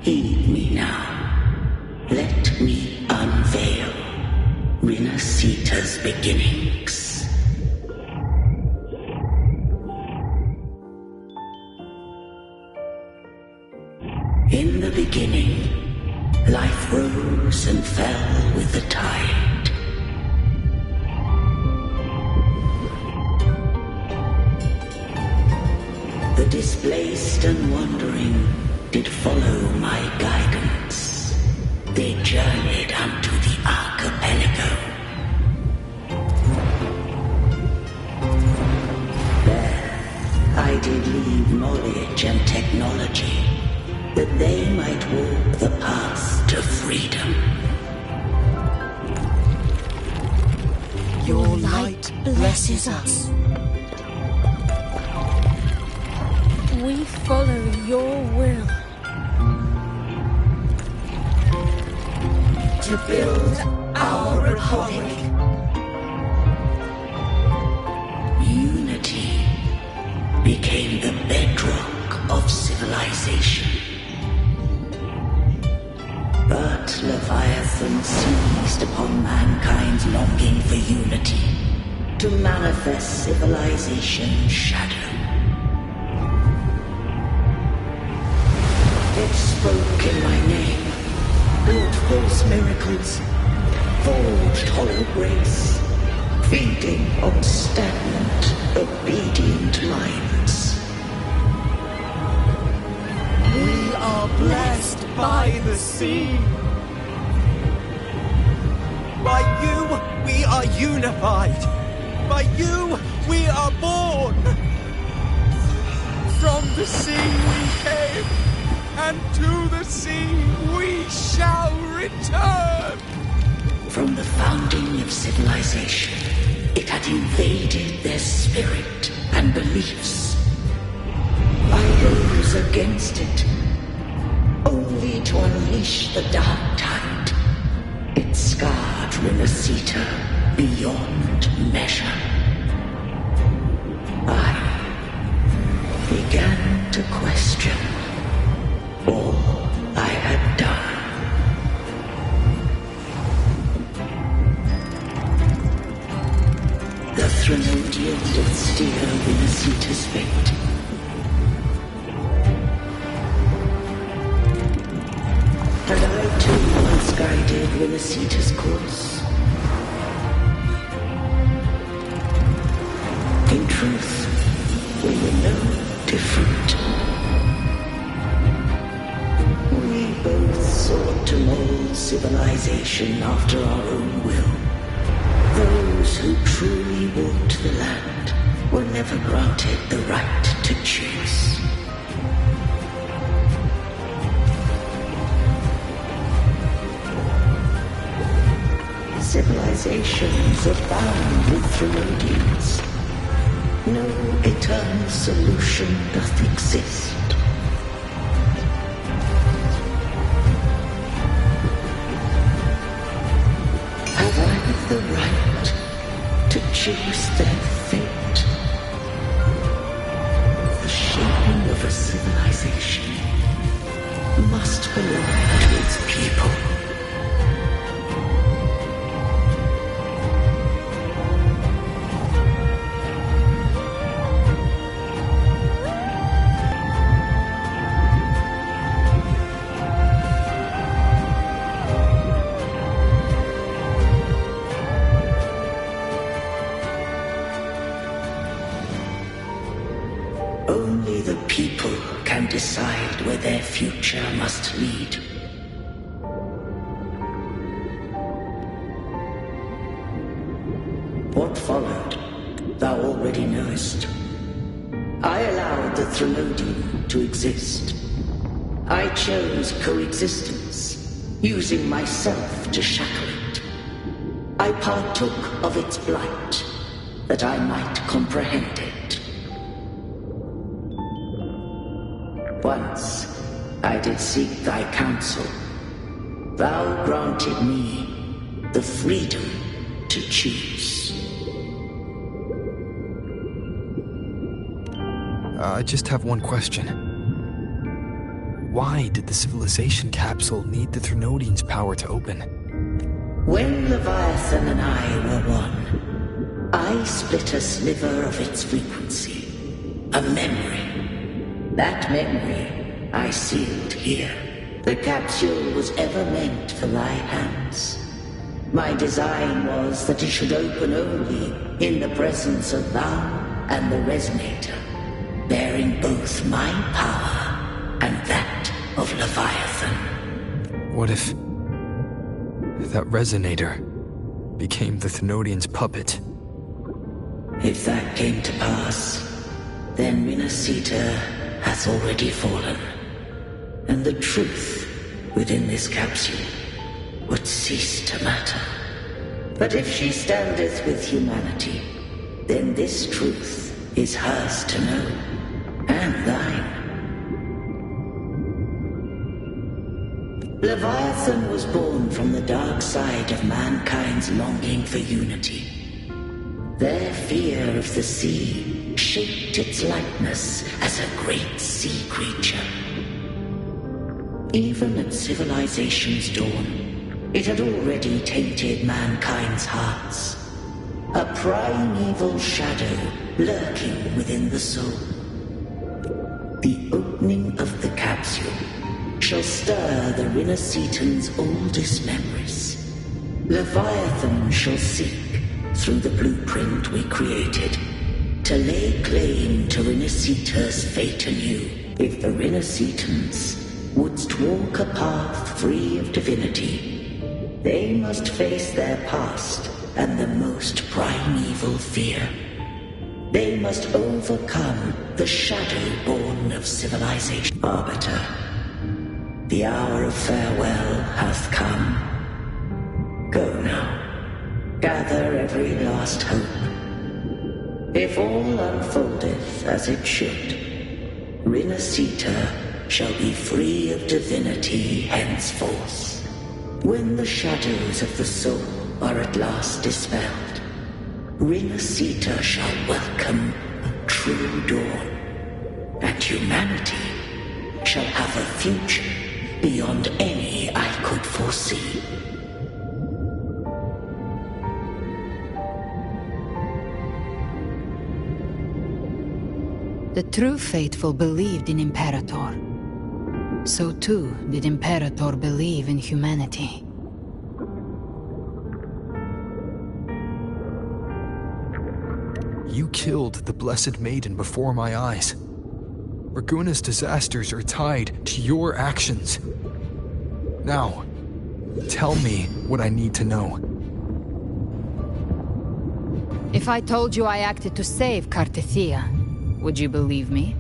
heed me now. Let me unveil Rinascita's beginnings. In the beginning, life rose and fell with the tide. The displaced and wandering did follow my guidance. They journeyed unto the archipelago. There, I did leave knowledge and technology, that they might walk the path to freedom. Your light blesses us. We follow your will. To build our republic. Unity became the bedrock of civilization. But Leviathan seized upon mankind's longing for unity to manifest civilization's shadow. It spoke in my name, built false miracles, forged hollow grace, feeding on stagnant, obedient minds. We are blessed by the sea. By you, we are unified. By by you, we are born. From the sea we came, and to the sea we shall return. From the founding of civilization, it had invaded their spirit and beliefs. I rose against it, only to unleash the dark tide. It scarred Rinascita beyond measure. I began to question all I had done. The Threnodian did steer Rinascita's fate. And I too once guided Rinascita's course. In truth, we were no different. We both sought to mold civilization after our own will. Those who truly walked the land were never granted the right to choose. Civilizations abound with Threnodians. No eternal solution doth exist. Have I the right to choose their fate? The shaping of a civilization must belong to its people. Only the people can decide where their future must lead. What followed, thou already knowest. I allowed the Threnodian to exist. I chose coexistence, using myself to shackle it. I partook of its blight, that I might comprehend it. Once I did seek thy counsel. Thou granted me the freedom to choose. I just have one question. Why did the civilization capsule need the Threnodian's power to open? When Leviathan and I were one, I split a sliver of its frequency. A memory. That memory I sealed here. The capsule was ever meant for thy hands. My design was that it should open only in the presence of thou and the Resonator, bearing both my power and that of Leviathan. What if that Resonator became the Threnodian's puppet? If that came to pass, then Rinascita has already fallen, and the truth within this capsule would cease to matter. But if she standeth with humanity, then this truth is hers to know, and thine. Leviathan was born from the dark side of mankind's longing for unity. Their fear of the sea shaped its likeness as a great sea creature. Even at civilization's dawn, it had already tainted mankind's hearts. A primeval shadow lurking within the soul. The opening of the capsule shall stir the Rinascitan's oldest memories. Leviathan shall seek, through the blueprint we created, to lay claim to Rinascita's fate anew. If the Rinascitans wouldst walk a path free of divinity, they must face their past and the most primeval fear. They must overcome the shadow born of civilization. Arbiter, the hour of farewell hath come. Go now. Gather every last hope. If all unfoldeth as it should, Rinascita shall be free of divinity henceforth. When the shadows of the soul are at last dispelled, Rinascita shall welcome a true dawn, and humanity shall have a future beyond any I could foresee. The true faithful believed in Imperator. So too did Imperator believe in humanity. You killed the Blessed Maiden before my eyes. Raguna's disasters are tied to your actions. Now, tell me what I need to know. If I told you I acted to save Cartethia, would you believe me?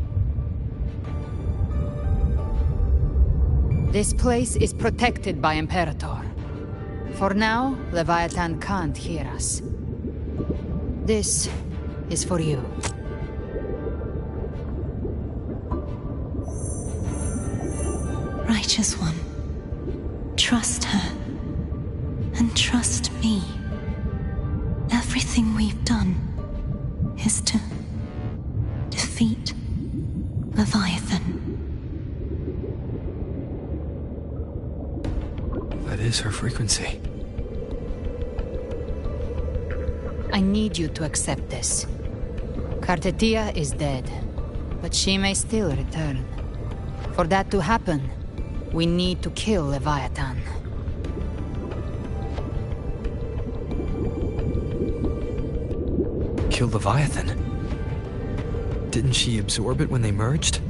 This place is protected by Imperator. For now, Leviathan can't hear us. This is for you. Righteous One, trust her, and trust me. Everything we've done is to defeat Leviathan. That is her frequency. I need you to accept this. Cartethia is dead, but she may still return. For that to happen, we need to kill Leviathan. Kill Leviathan? Didn't she absorb it when they merged?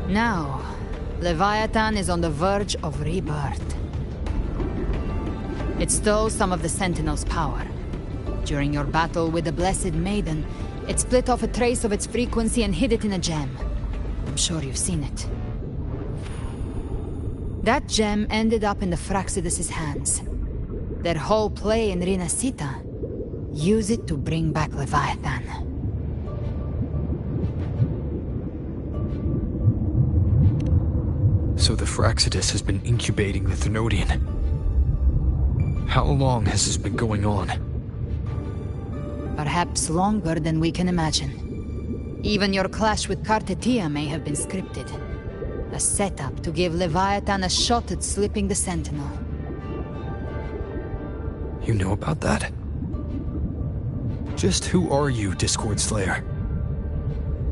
Now, Leviathan is on the verge of rebirth. It stole some of the Sentinel's power. During your battle with the Blessed Maiden, it split off a trace of its frequency and hid it in a gem. I'm sure you've seen it. That gem ended up in the Fraxidus' hands. Their whole play in Rinascita, use it to bring back Leviathan. So the Fraxidus has been incubating the Thenodian. How long has this been going on? Perhaps longer than we can imagine. Even your clash with Cartethia may have been scripted. A setup to give Leviathan a shot at slipping the Sentinel. You know about that? Just who are you, Discord Slayer?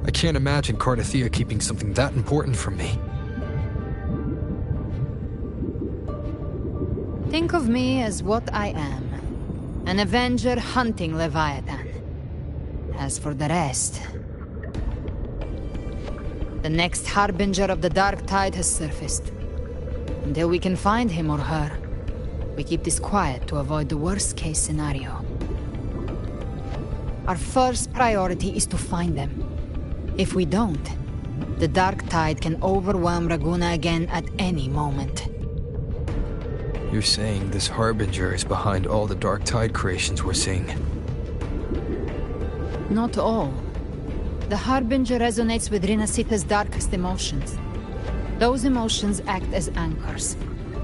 I can't imagine Cartethia keeping something that important from me. Think of me as what I am. An Avenger hunting Leviathan. As for the rest... The next Harbinger of the Dark Tide has surfaced. Until we can find him or her, we keep this quiet to avoid the worst-case scenario. Our first priority is to find them. If we don't, the Dark Tide can overwhelm Raguna again at any moment. You're saying this Harbinger is behind all the Dark Tide creations we're seeing? Not all. The Harbinger resonates with Rinascita's darkest emotions. Those emotions act as anchors,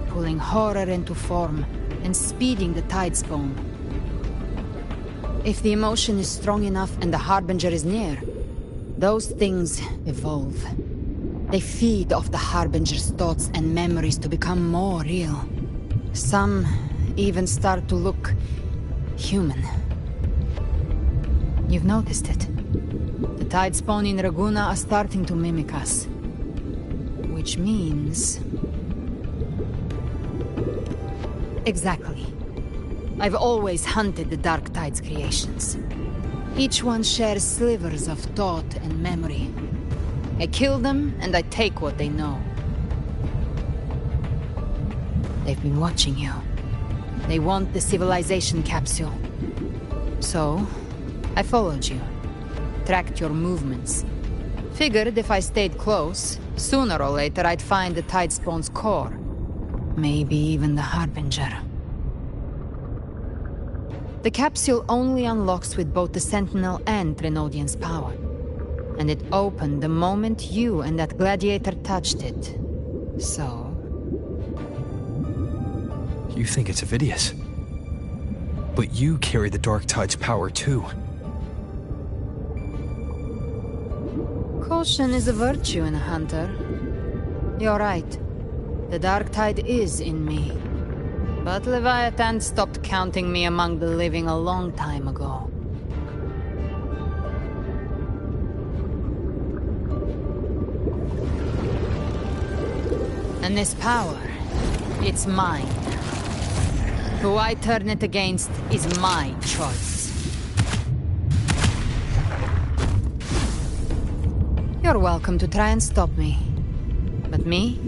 pulling horror into form and speeding the Tide Spawn. If the emotion is strong enough and the Harbinger is near, those things evolve. They feed off the Harbinger's thoughts and memories to become more real. Some even start to look human. You've noticed it. The Tide Spawn in Raguna are starting to mimic us. Which means... Exactly. I've always hunted the Dark Tide's creations. Each one shares slivers of thought and memory. I kill them, and I take what they know. They've been watching you. They want the civilization capsule. So, I followed you. Tracked your movements. Figured if I stayed close, sooner or later I'd find the Tidespawn's core. Maybe even the Harbinger. The capsule only unlocks with both the Sentinel and Trinodian's power. And it opened the moment you and that gladiator touched it. So... You think it's Avidius. But you carry the Dark Tide's power too. Caution is a virtue in a hunter. You're right. The Dark Tide is in me. But Leviathan stopped counting me among the living a long time ago. And this power, it's mine. Who I turn it against is my choice. You're welcome to try and stop me. But me?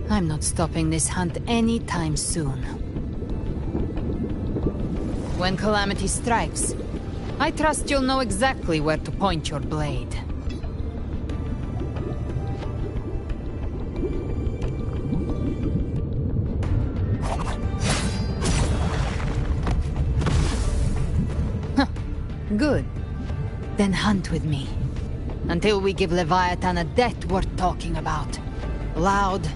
I'm not stopping this hunt anytime soon. When calamity strikes, I trust you'll know exactly where to point your blade. Good. Then hunt with me. Until we give Leviathan a death worth talking about. Loud,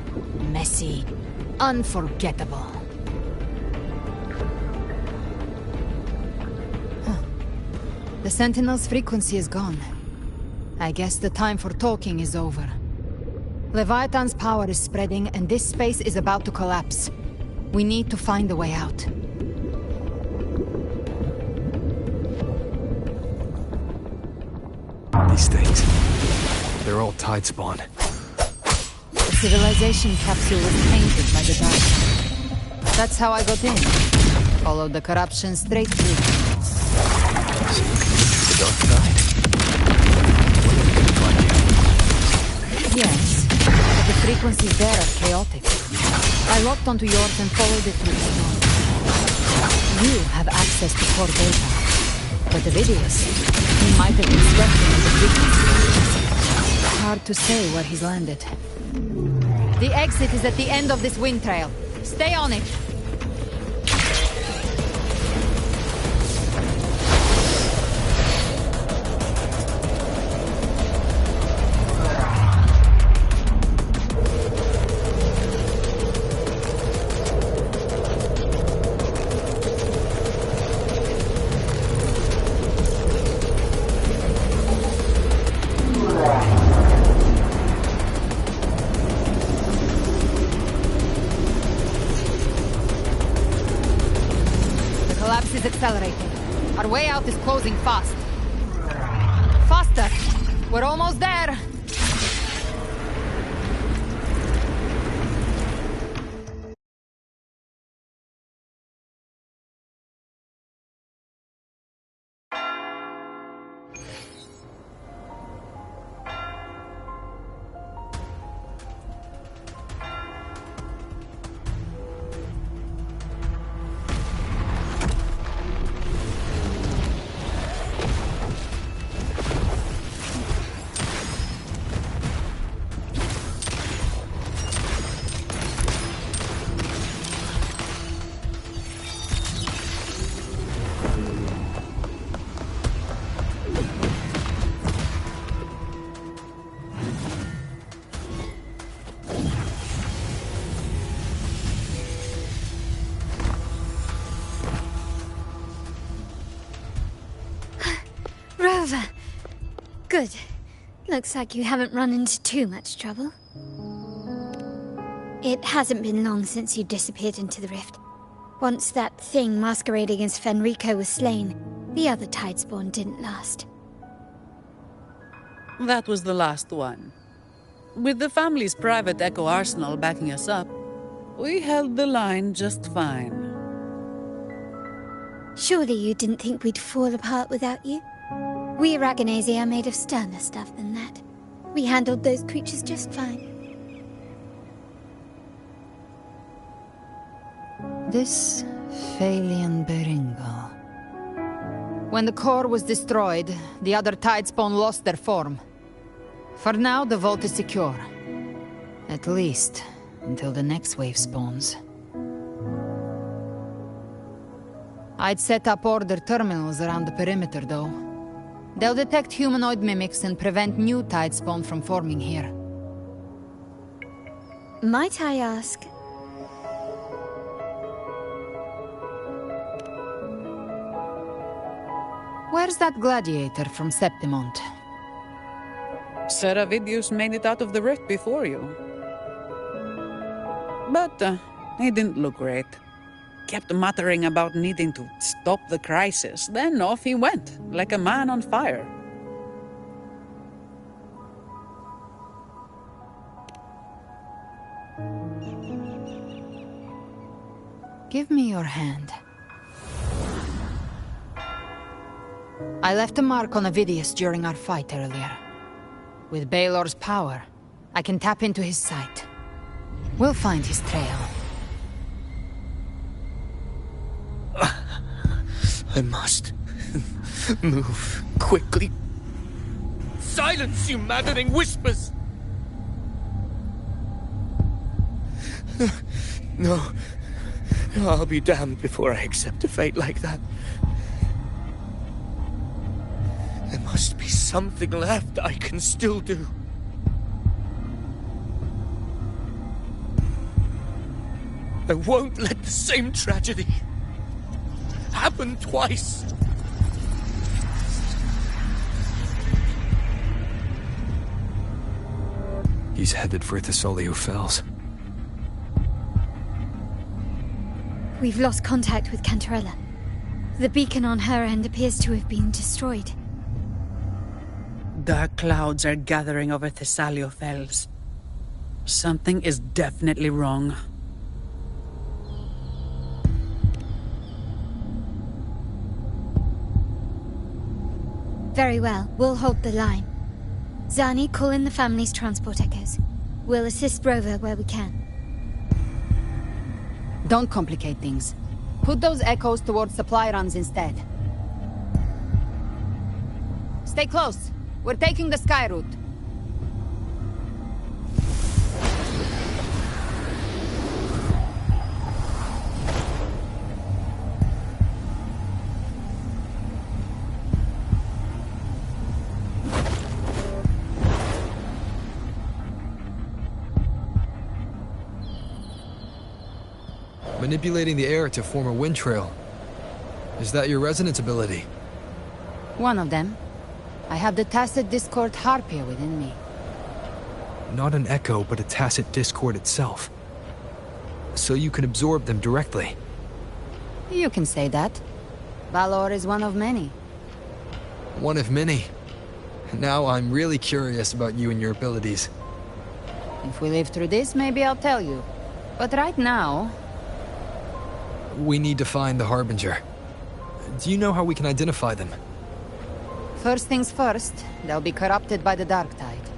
messy, unforgettable. The Sentinel's frequency is gone. I guess the time for talking is over. Leviathan's power is spreading and this space is about to collapse. We need to find a way out. These things, they're all Tidespawn. The civilization capsule was painted by the Dark. That's how I got in. Followed the corruption straight through. So you can use the Dark Tide? When did it find you? Yes, but the frequencies there are chaotic. I locked onto yours and followed it through the storm. You have access to core data. But Avidius, he might have been stepping on the frequency. Hard to say where he's landed. The exit is at the end of this wind trail. Stay on it. Accelerating. Our way out is closing fast. Faster! We're almost there! Good. Looks like you haven't run into too much trouble. It hasn't been long since you disappeared into the rift. Once that thing masquerading as Fenrico was slain, the other Tidespawn didn't last. That was the last one. With the family's private Echo arsenal backing us up, we held the line just fine. Surely you didn't think we'd fall apart without you? We Aragonese are made of sterner stuff than that. We handled those creatures just fine. This Phalian Beringal. When the core was destroyed, the other Tidespawn lost their form. For now, the vault is secure. At least, until the next wave spawns. I'd set up order terminals around the perimeter, though. They'll detect humanoid mimics and prevent new Tidespawn from forming here. Might I ask? Where's that gladiator from Septimont? Seravidius made it out of the rift before you. But he didn't look great. Kept muttering about needing to stop the crisis, then off he went, like a man on fire. Give me your hand. I left a mark on Avidius during our fight earlier. With Baelor's power, I can tap into his sight. We'll find his trail. I must move quickly. Silence, you maddening whispers! No. I'll be damned before I accept a fate like that. There must be something left I can still do. I won't let the same tragedy happen twice. He's headed for Thessalio Fells. We've lost contact with Cantarella. The beacon on her end appears to have been destroyed. Dark clouds are gathering over Thessalio Fells. Something is definitely wrong. Very well, we'll hold the line. Zani, call in the family's transport echoes. We'll assist Rover where we can. Don't complicate things. Put those echoes towards supply runs instead. Stay close. We're taking the sky route. Manipulating the air to form a wind trail. Is that your resonance ability? One of them. I have the tacit discord harpia within me. Not an echo, but a tacit discord itself. So you can absorb them directly. You can say that. Valor is one of many. One of many. Now I'm really curious about you and your abilities. If we live through this, maybe I'll tell you. But right now... We need to find the Harbinger. Do you know how we can identify them? First things first, they'll be corrupted by the dark tide.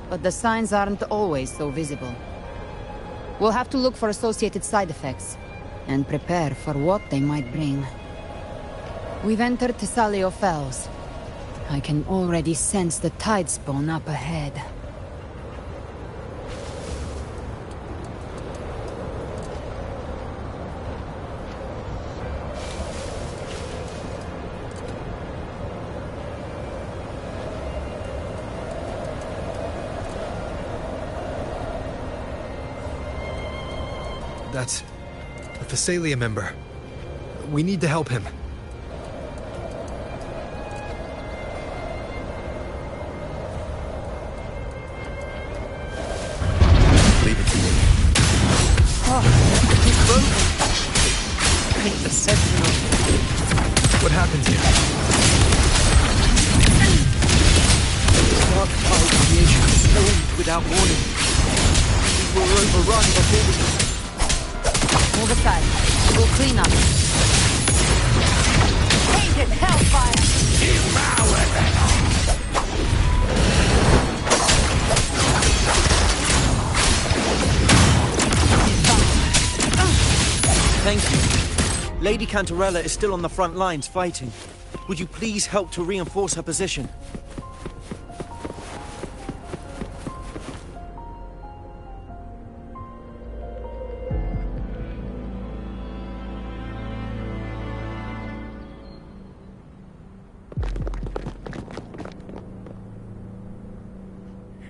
But the signs aren't always so visible. We'll have to look for associated side effects, and prepare for what they might bring. We've entered Thessalio Fells. I can already sense the Tidespawn up ahead. That's a Thessalia member. We need to help him. Leave it to me. Oh, he's broken. The sentinel. What happened here? Dark cloud creation swarmed without warning. We were overrun before we... Move aside. We'll clean up. Tainted hellfire! Thank you. Lady Cantarella is still on the front lines fighting. Would you please help to reinforce her position?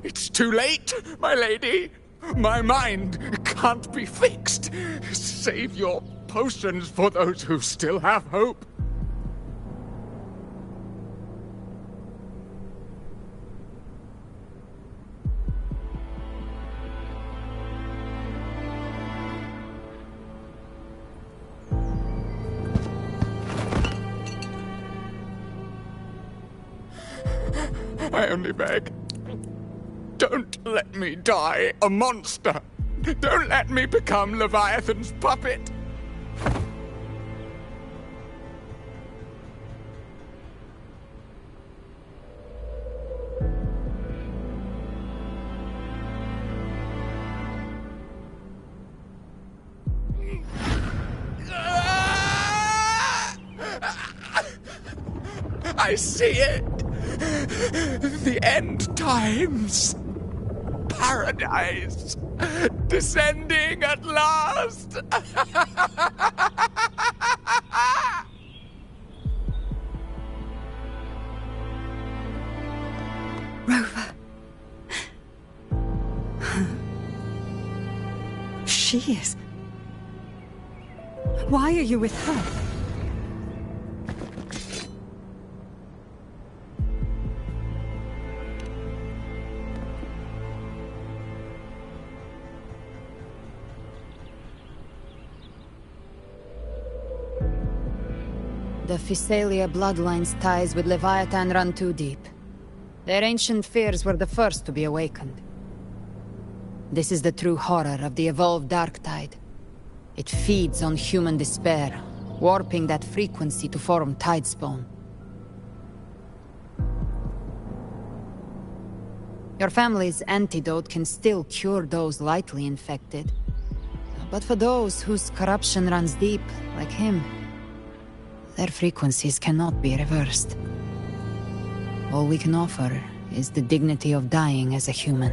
It's too late, my lady. My mind can't be fixed. Save your potions for those who still have hope. I only beg. Don't let me die a monster. Don't let me become Leviathan's puppet. I see it. The end times. Paradise. Descending at last. Rover. She is. Why are you with her? The Physalia bloodline's ties with Leviathan run too deep. Their ancient fears were the first to be awakened. This is the true horror of the evolved Dark Tide. It feeds on human despair, warping that frequency to form Tidespawn. Your family's antidote can still cure those lightly infected. But for those whose corruption runs deep, like him, their frequencies cannot be reversed. All we can offer is the dignity of dying as a human.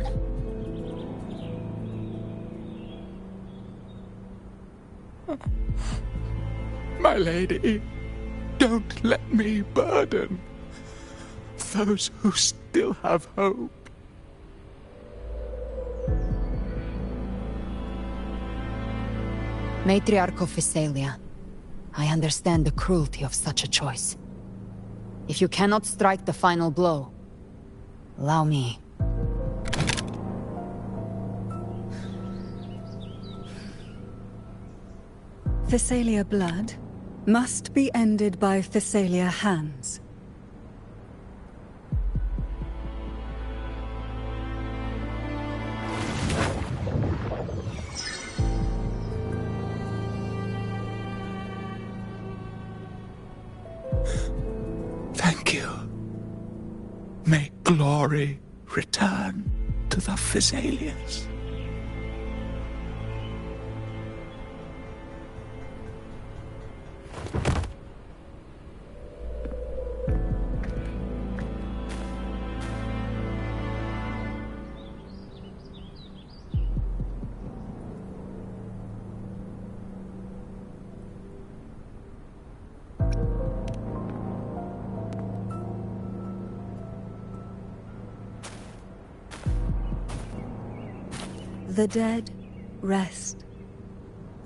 My lady, don't let me burden those who still have hope. Matriarch of Physalia, I understand the cruelty of such a choice. If you cannot strike the final blow, allow me. Physalia blood must be ended by Physalia hands. Thank you. May glory return to the Physalians. The dead rest.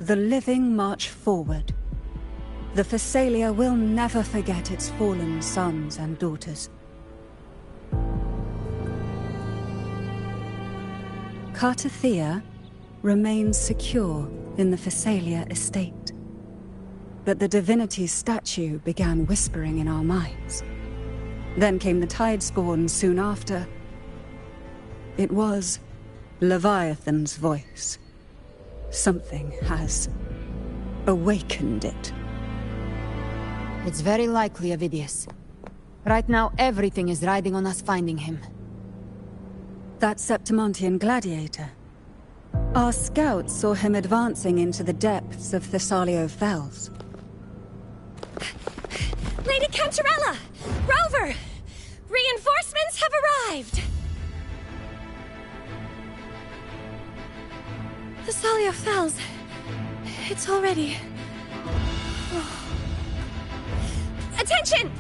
The living march forward. The Physalia will never forget its fallen sons and daughters. Cartathea remains secure in the Physalia estate. But the divinity's statue began whispering in our minds. Then came the Tidespawn soon after. It was Leviathan's voice. Something has awakened it. It's very likely, Avidius. Right now, everything is riding on us finding him. That Septimontian gladiator. Our scouts saw him advancing into the depths of Thessalio Fells. Lady Cantarella! Rover! Reinforcements have arrived! The Salia Fells. It's already... Attention!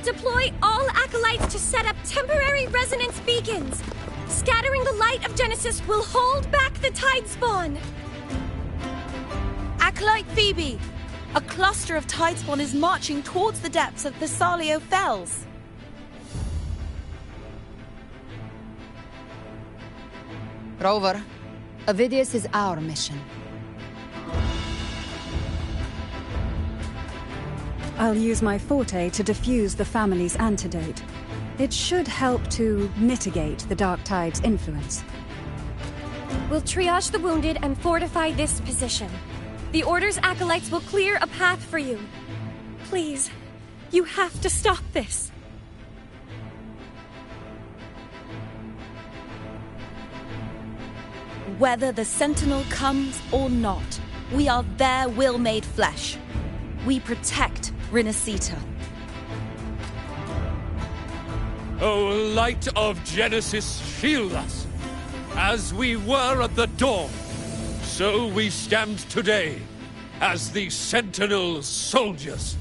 Deploy all acolytes to set up temporary resonance beacons. Scattering the light of Genesis will hold back the tide spawn. Acolyte Phoebe! A cluster of tidespawn is marching towards the depths of the Salio Fells. Rover, Avidius is our mission. I'll use my forte to defuse the family's antidote. It should help to mitigate the Dark Tide's influence. We'll triage the wounded and fortify this position. The Order's acolytes will clear a path for you. Please, you have to stop this. Whether the Sentinel comes or not, we are their will made flesh. We protect Rinascita. O light of Genesis, shield us! As we were at the dawn, so we stand today, as the Sentinel soldiers.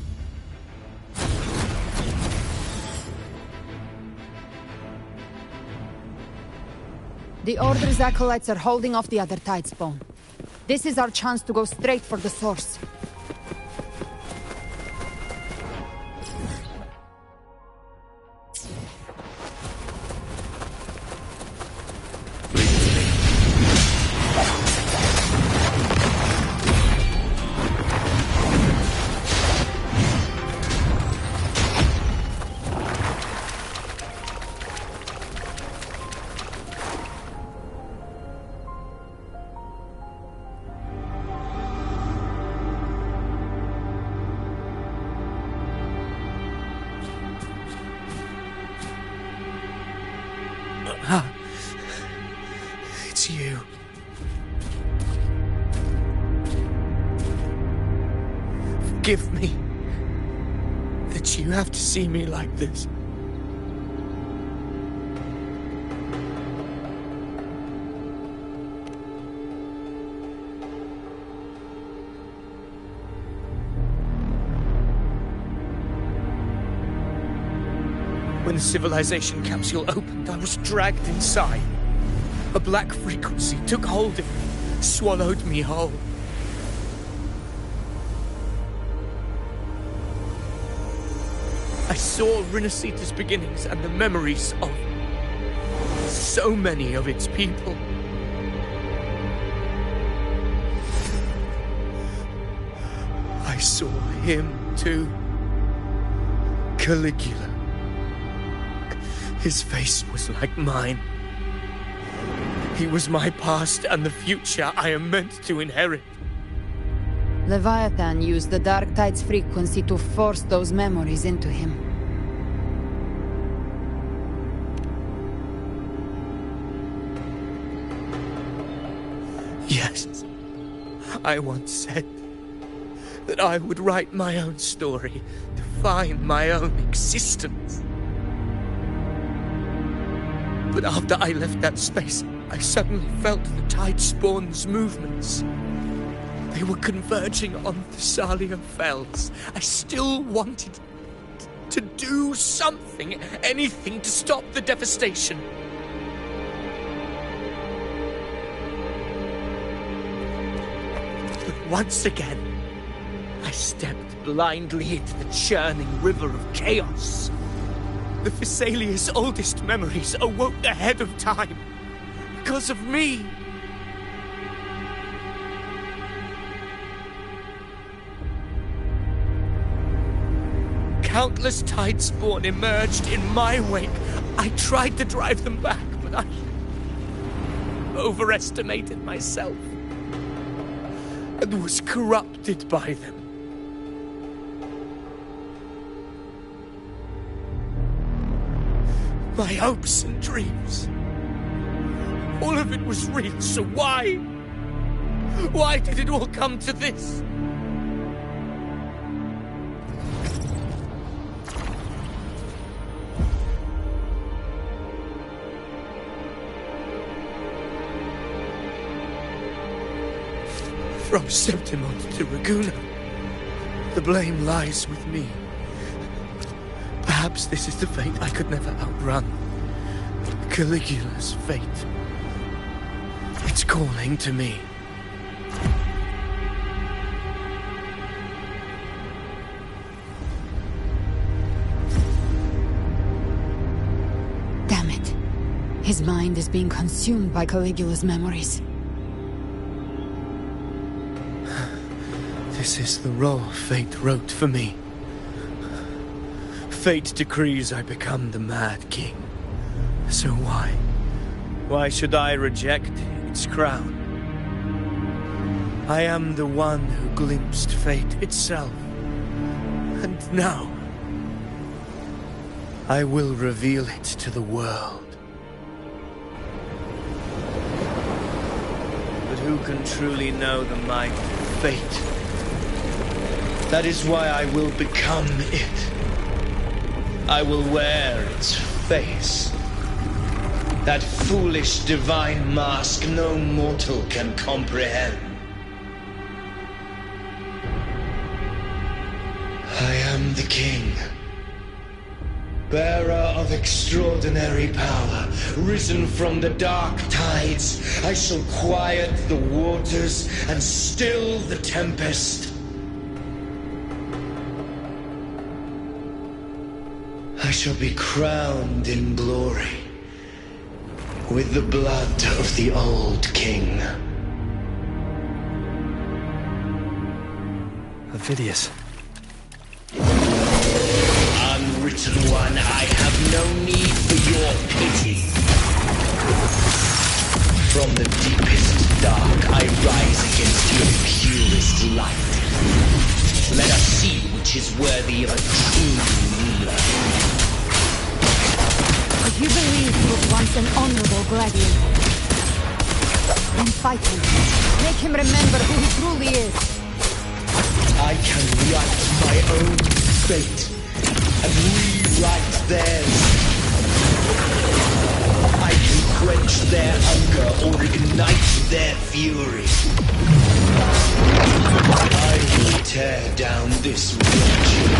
The Order's acolytes are holding off the other tidespawn. This is our chance to go straight for the source. It's you. Forgive me that you have to see me like this. When the civilization capsule opened, I was dragged inside. A black frequency took hold of me, swallowed me whole. I saw Rinascita's beginnings and the memories of so many of its people. I saw him too. Caligula. His face was like mine. He was my past and the future I am meant to inherit. Leviathan used the Dark Tide's frequency to force those memories into him. Yes, I once said that I would write my own story, define my own existence. But after I left that space, I suddenly felt the Tidespawn's movements. They were converging on the Salia Fells. I still wanted to do something, anything to stop the devastation. But once again, I stepped blindly into the churning river of chaos. The Thessalia's oldest memories awoke ahead of time. Because of me. Countless Tidespawn emerged in my wake. I tried to drive them back, but I overestimated myself and was corrupted by them. My hopes and dreams. All of it was real, so why? Why did it all come to this? From Septimont to Raguna, the blame lies with me. Perhaps this is the fate I could never outrun. Caligula's fate. It's calling to me. Damn it. His mind is being consumed by Caligula's memories. This is the role fate wrote for me. Fate decrees I become the Mad King. So why? Why should I reject its crown? I am the one who glimpsed fate itself. And now, I will reveal it to the world. But who can truly know the might of fate? That is why I will become it. I will wear its face. That foolish divine mask no mortal can comprehend. I am the king, bearer of extraordinary power, risen from the dark tides. I shall quiet the waters and still the tempest. I shall be crowned in glory with the blood of the old king. Phidias. Unwritten one, I have no need for your pity. From the deepest dark, I rise against your purest light. Let us see which is worthy of a true ruler. If you believe he was once an honorable gladiator, then fight him. Make him remember who he truly is. I can write my own fate and rewrite theirs. I can quench their hunger or ignite their fury. I will tear down this wretched,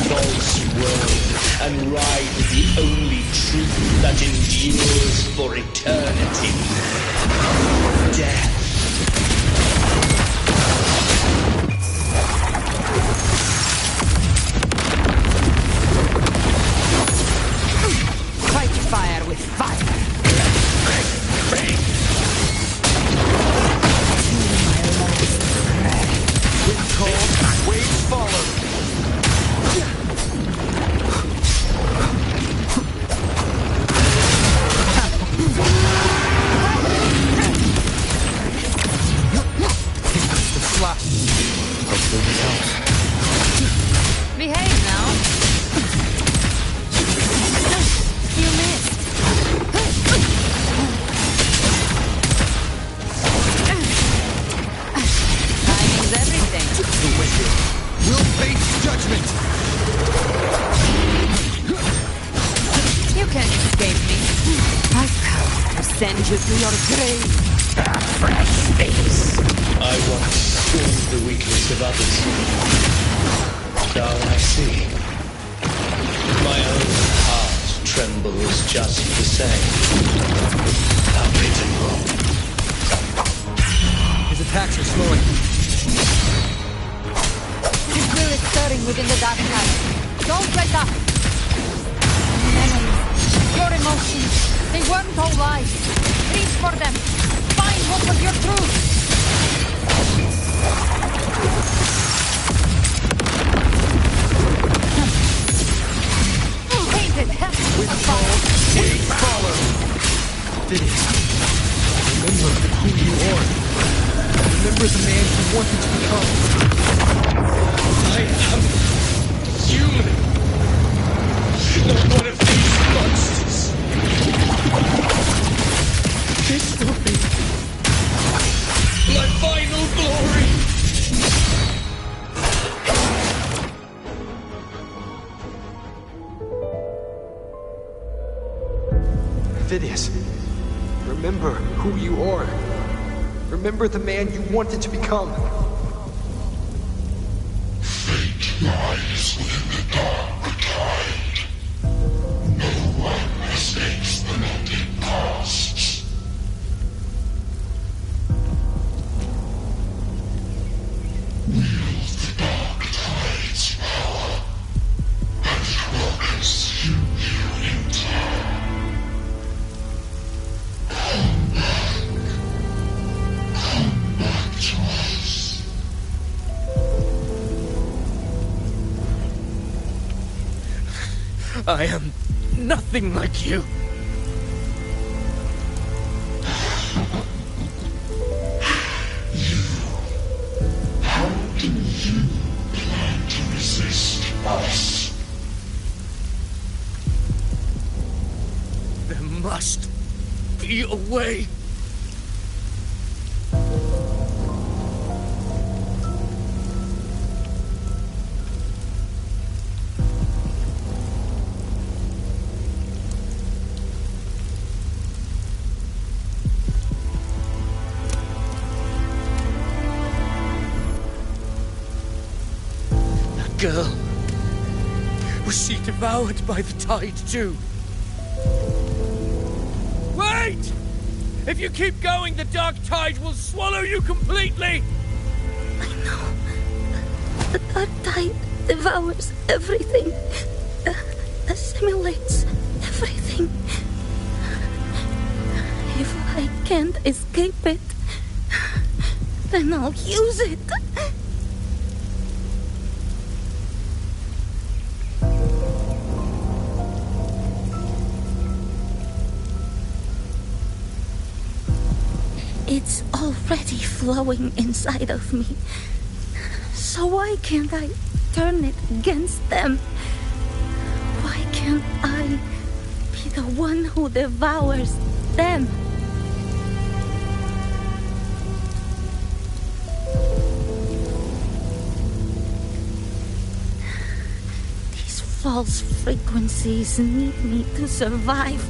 false world and ride the only truth that endures for eternity. Death. Fight fire with fire. Wind cold, waves follow. The slap. Hopefully this helps. Behave now. You missed. Timing's everything. The wicked will face judgment. You can't escape me. I've come to send you to your grave. A fresh face. I once scorned the weakness of others. Now I see. My own heart trembles just the same. How pitiful. His attacks are slowing. His will is stirring within the dark night. Don't let up. Memories, your emotions, they weren't all lies. Reach for them. Find what was your truth. Painted. Wind cold, waves follow. Phidias, remember who you are. Remember the man you wanted to become. I am human. Not one of these monsters. This will be my final glory. Phidias, remember who you are. Remember the man you wanted to become. Fate lies within the dark tide. No one escapes the mending pasts. Wield the dark tide's power, and it will consume you in turn. Come back to us. I am nothing like you. How do you plan to resist us? There must be a way. Girl, was she devoured by the tide too? Wait! If you keep going, the dark tide will swallow you completely! I know. The dark tide devours everything. Assimilates everything. If I can't escape it, then I'll use it. It's already flowing inside of me. So why can't I turn it against them? Why can't I be the one who devours them? These false frequencies need me to survive.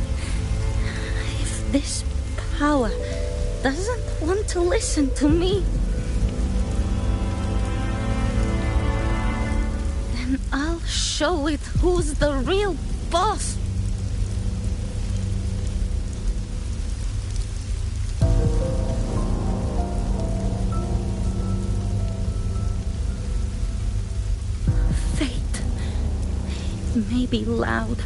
If this power doesn't want to listen to me, then I'll show it who's the real boss. Fate. It may be loud,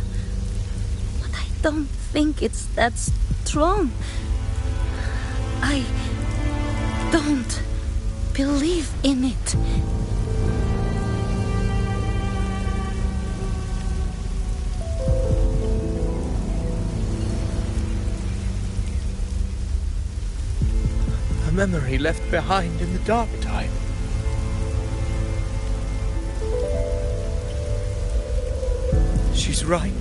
but I don't think it's that strong. I don't believe in it. A memory left behind in the dark tide. She's right.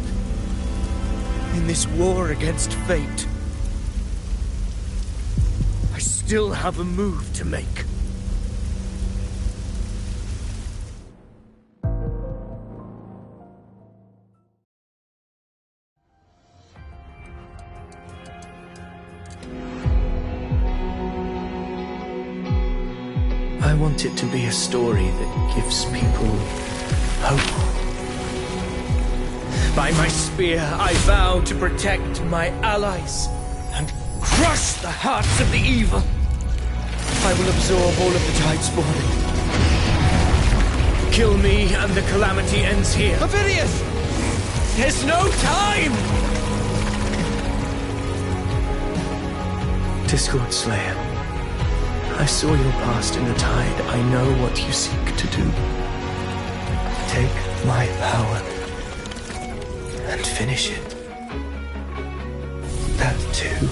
In this war against fate, still have a move to make. I want it to be a story that gives people hope. By my spear, I vow to protect my allies and crush the hearts of the evil. I will absorb all of the tide spawning. Kill me and the calamity ends here. Avidius! There's no time! Discord Slayer, I saw your past in the tide. I know what you seek to do. Take my power and finish it. That too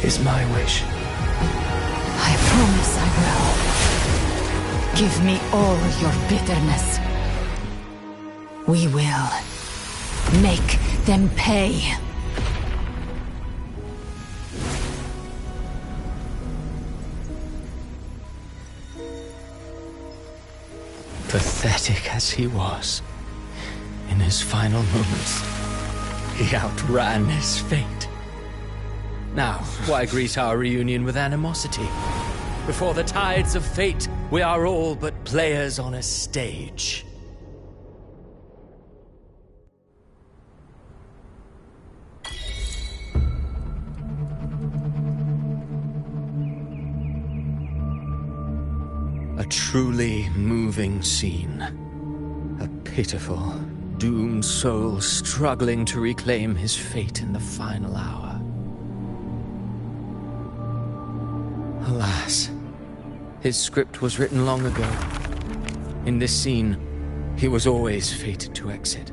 is my wish. I promise I will. Give me all your bitterness. We will make them pay. Pathetic as he was, in his final moments, he outran his fate. Now, why greet our reunion with animosity? Before the tides of fate, we are all but players on a stage. A truly moving scene. A pitiful, doomed soul struggling to reclaim his fate in the final hour. Alas, his script was written long ago. In this scene, he was always fated to exit.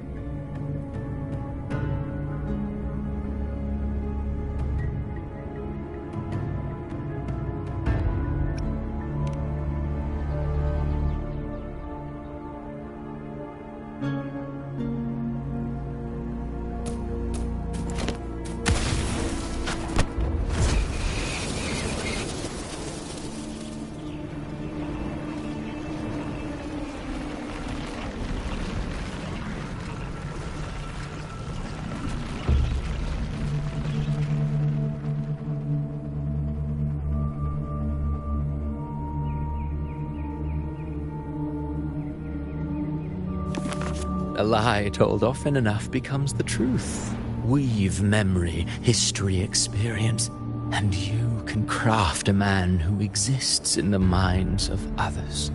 A lie told often enough becomes the truth. Weave memory, history, experience, and you can craft a man who exists in the minds of others.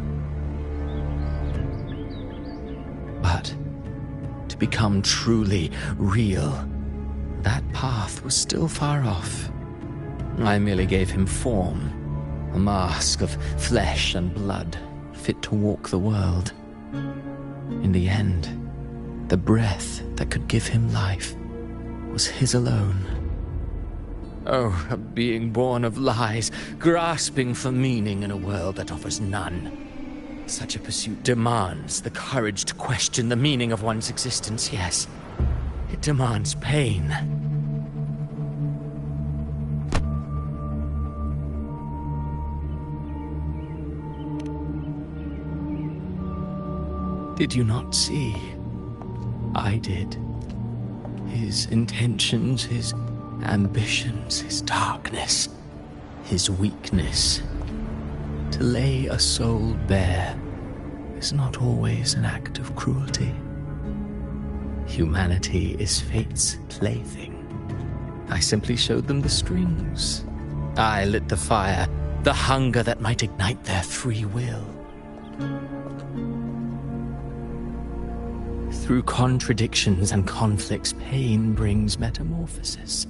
But to become truly real, that path was still far off. I merely gave him form, a mask of flesh and blood, fit to walk the world. In the end, the breath that could give him life was his alone. Oh, a being born of lies, grasping for meaning in a world that offers none. Such a pursuit demands the courage to question the meaning of one's existence, yes. It demands pain. Did you not see? I did. His intentions, his ambitions, his darkness, his weakness. To lay a soul bare is not always an act of cruelty. Humanity is fate's plaything. I simply showed them the strings. I lit the fire, the hunger that might ignite their free will. Through contradictions and conflicts, pain brings metamorphosis.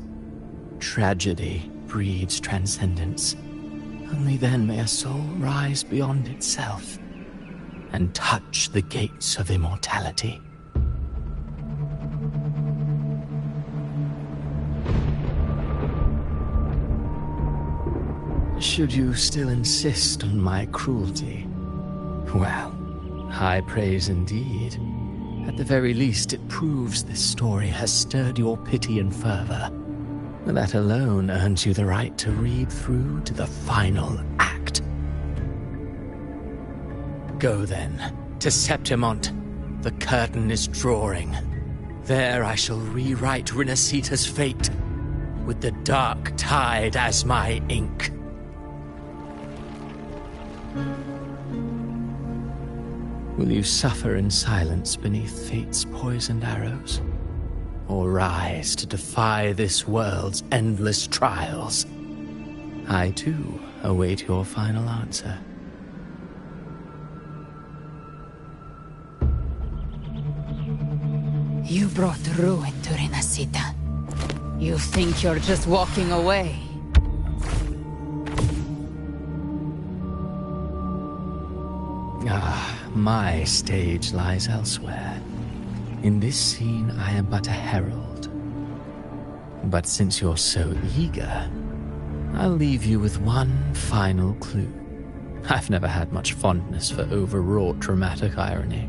Tragedy breeds transcendence. Only then may a soul rise beyond itself and touch the gates of immortality. Should you still insist on my cruelty? Well, high praise indeed. At the very least, it proves this story has stirred your pity and fervor. That alone earns you the right to read through to the final act. Go then, to Septimont. The curtain is drawing. There I shall rewrite Rinascita's fate, with the dark tide as my ink. Will you suffer in silence beneath fate's poisoned arrows? Or rise to defy this world's endless trials? I, too, await your final answer. You brought ruin to Rinascita. You think you're just walking away? My stage lies elsewhere. In this scene, I am but a herald. But since you're so eager, I'll leave you with one final clue. I've never had much fondness for overwrought dramatic irony.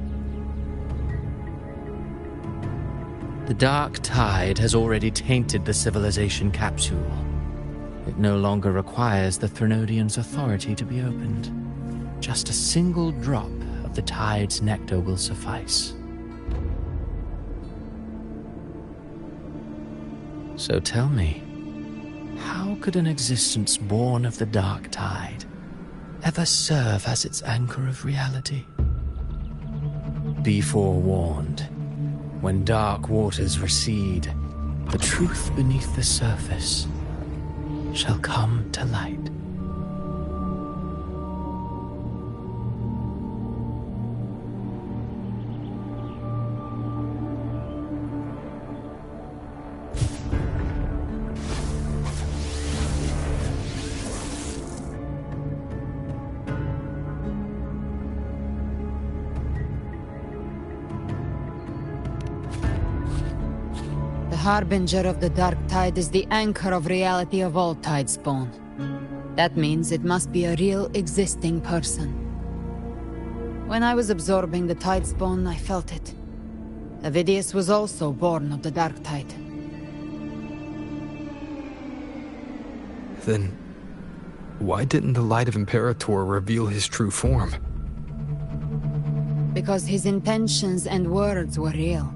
The dark tide has already tainted the civilization capsule. It no longer requires the Threnodians' authority to be opened. Just a single drop of the tide's nectar will suffice. So tell me, how could an existence born of the dark tide ever serve as its anchor of reality? Be forewarned. When dark waters recede, the truth beneath the surface shall come to light. The Harbinger of the Dark Tide is the anchor of reality of all Tidespawn. That means it must be a real, existing person. When I was absorbing the Tidespawn, I felt it. Avidius was also born of the Dark Tide. Then, why didn't the Light of Imperator reveal his true form? Because his intentions and words were real.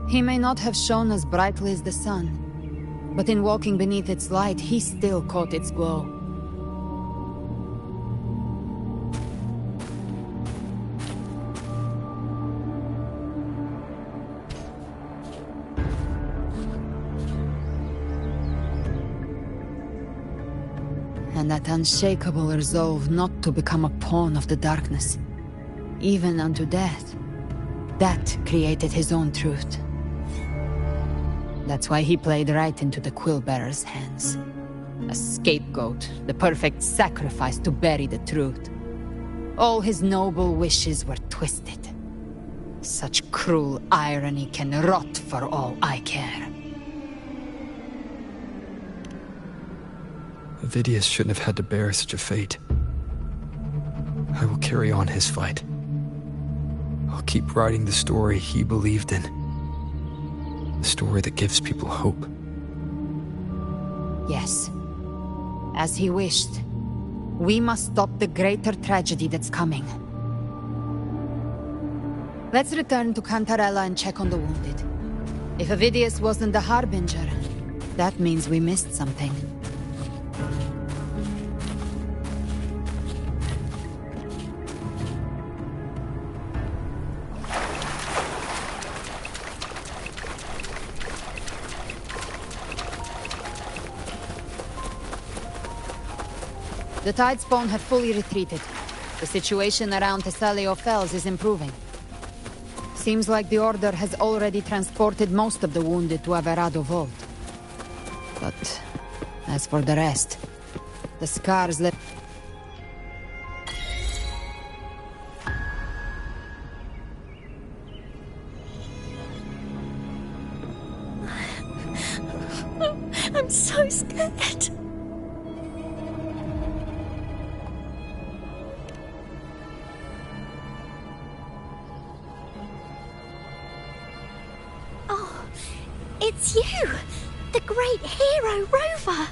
He may not have shone as brightly as the sun, but in walking beneath its light, he still caught its glow. And that unshakable resolve not to become a pawn of the darkness, even unto death, that created his own truth. That's why he played right into the Quill-Bearer's hands. A scapegoat, the perfect sacrifice to bury the truth. All his noble wishes were twisted. Such cruel irony can rot for all I care. Avidius shouldn't have had to bear such a fate. I will carry on his fight. I'll keep writing the story he believed in. The story that gives people hope. Yes. As he wished. We must stop the greater tragedy that's coming. Let's return to Cantarella and check on the wounded. If Avidius wasn't the Harbinger, that means we missed something. The Tidespawn have fully retreated. The situation around Thessalio Fells is improving. Seems like the Order has already transported most of the wounded to Averado Vault. But as for the rest, the scars left... I'm so scared. Oh, it's you! The great hero, Rover!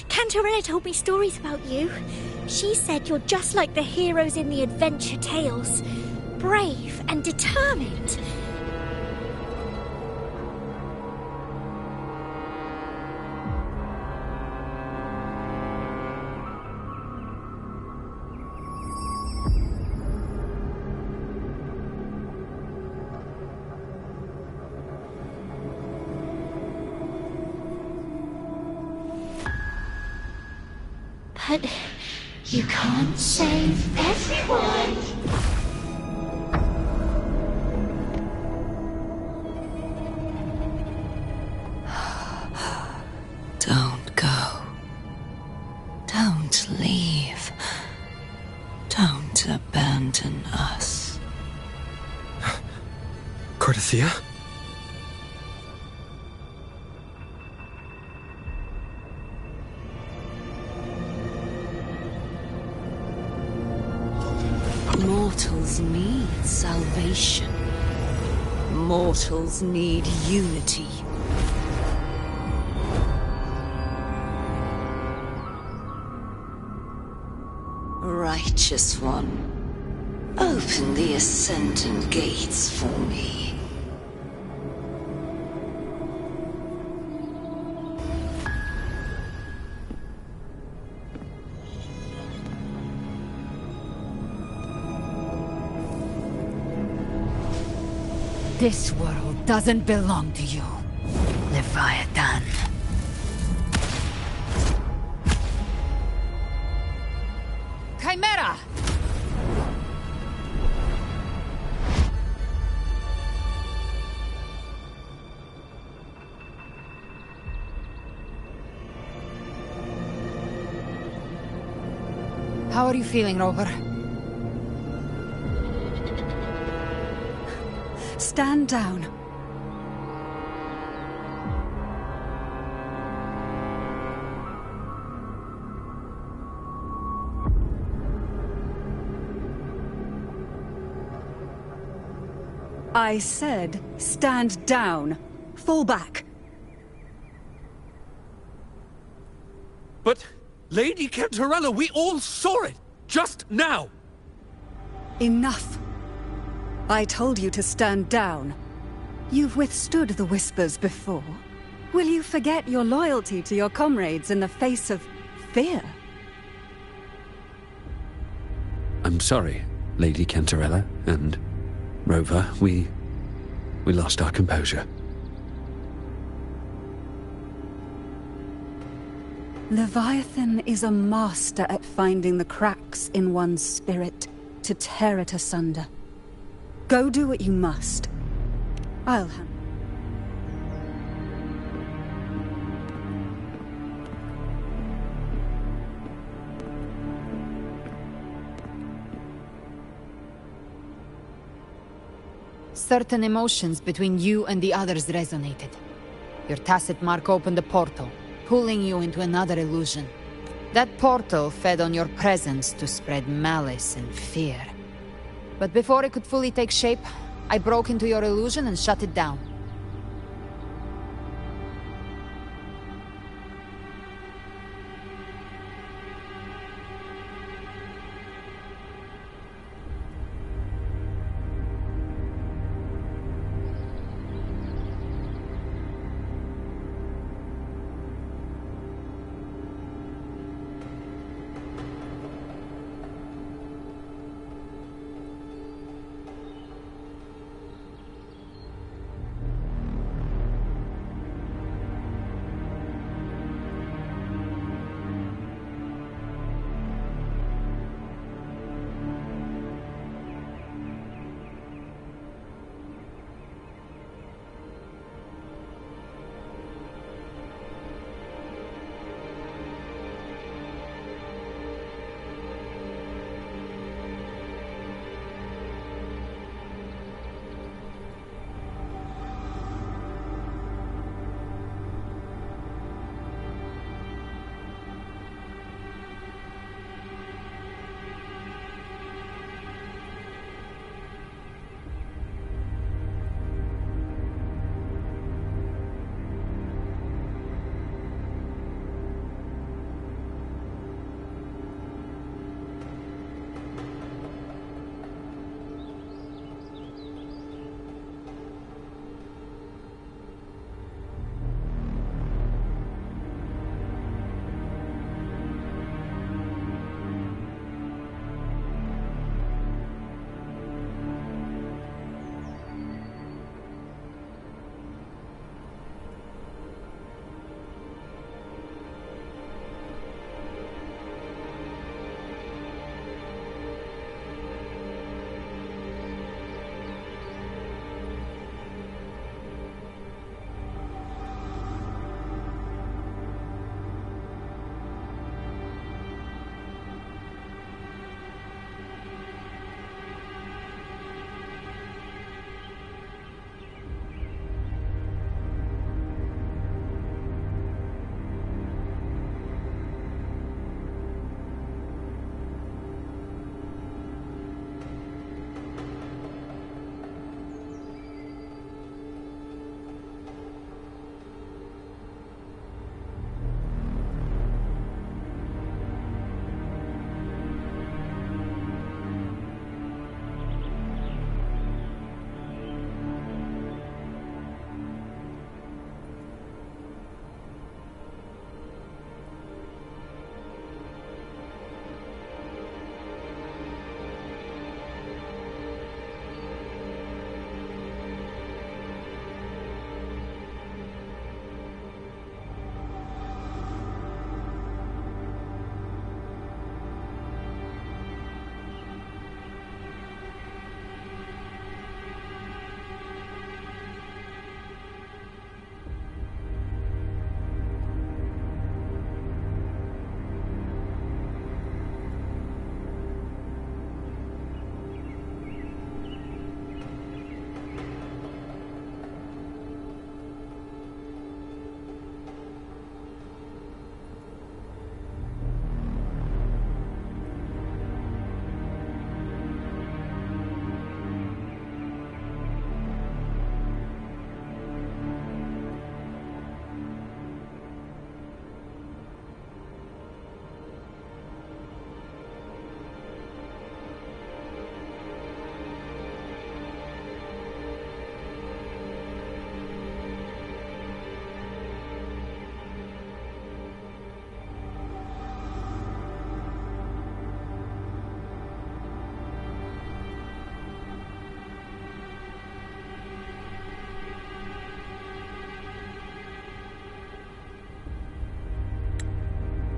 Cantarella told me stories about you. She said you're just like the heroes in the adventure tales. Brave and determined. But you can't save everyone. Don't go. Don't leave. Don't abandon us. Cardathia? Mortals need salvation. Mortals need unity. Righteous One, open the Ascendant gates for me. This world doesn't belong to you, Leviathan. Chimera! How are you feeling, Rover? Stand down. I said, stand down. Fall back. But, Lady Cantarella, we all saw it! Just now! Enough. I told you to stand down. You've withstood the whispers before. Will you forget your loyalty to your comrades in the face of fear? I'm sorry, Lady Cantarella, and Rover, we lost our composure. Leviathan is a master at finding the cracks in one's spirit to tear it asunder. Go do what you must. I'll handle. Certain emotions between you and the others resonated. Your tacit mark opened a portal, pulling you into another illusion. That portal fed on your presence to spread malice and fear. But before it could fully take shape, I broke into your illusion and shut it down.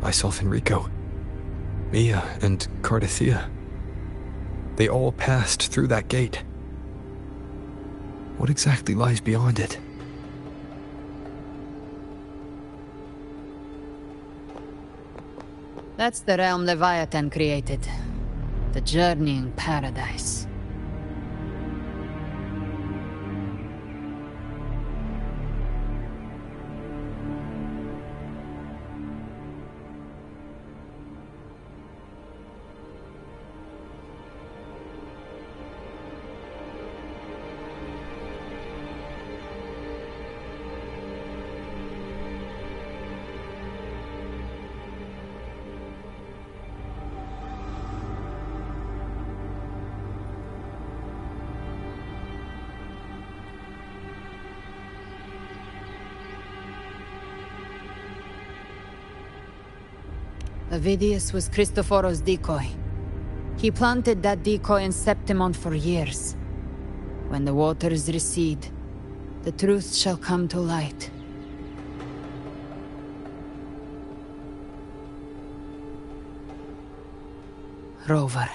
Myself and Rico, Mia and Cardathia. They all passed through that gate. What exactly lies beyond it? That's the realm Leviathan created. The journeying paradise. Avidius was Cristoforo's decoy. He planted that decoy in Septimon for years. When the waters recede, the truth shall come to light. Rover,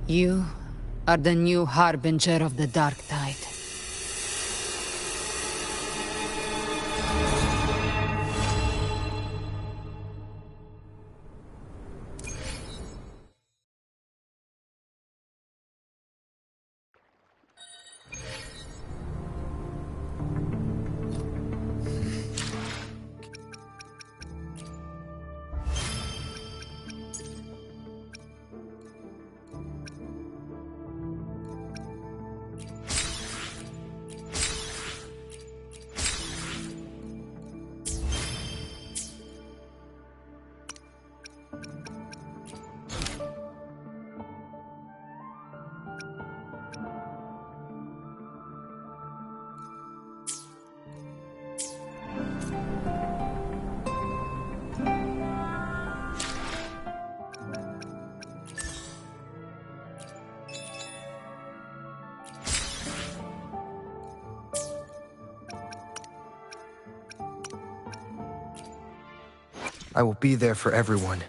you are the new harbinger of the Dark Tide. I will be there for everyone.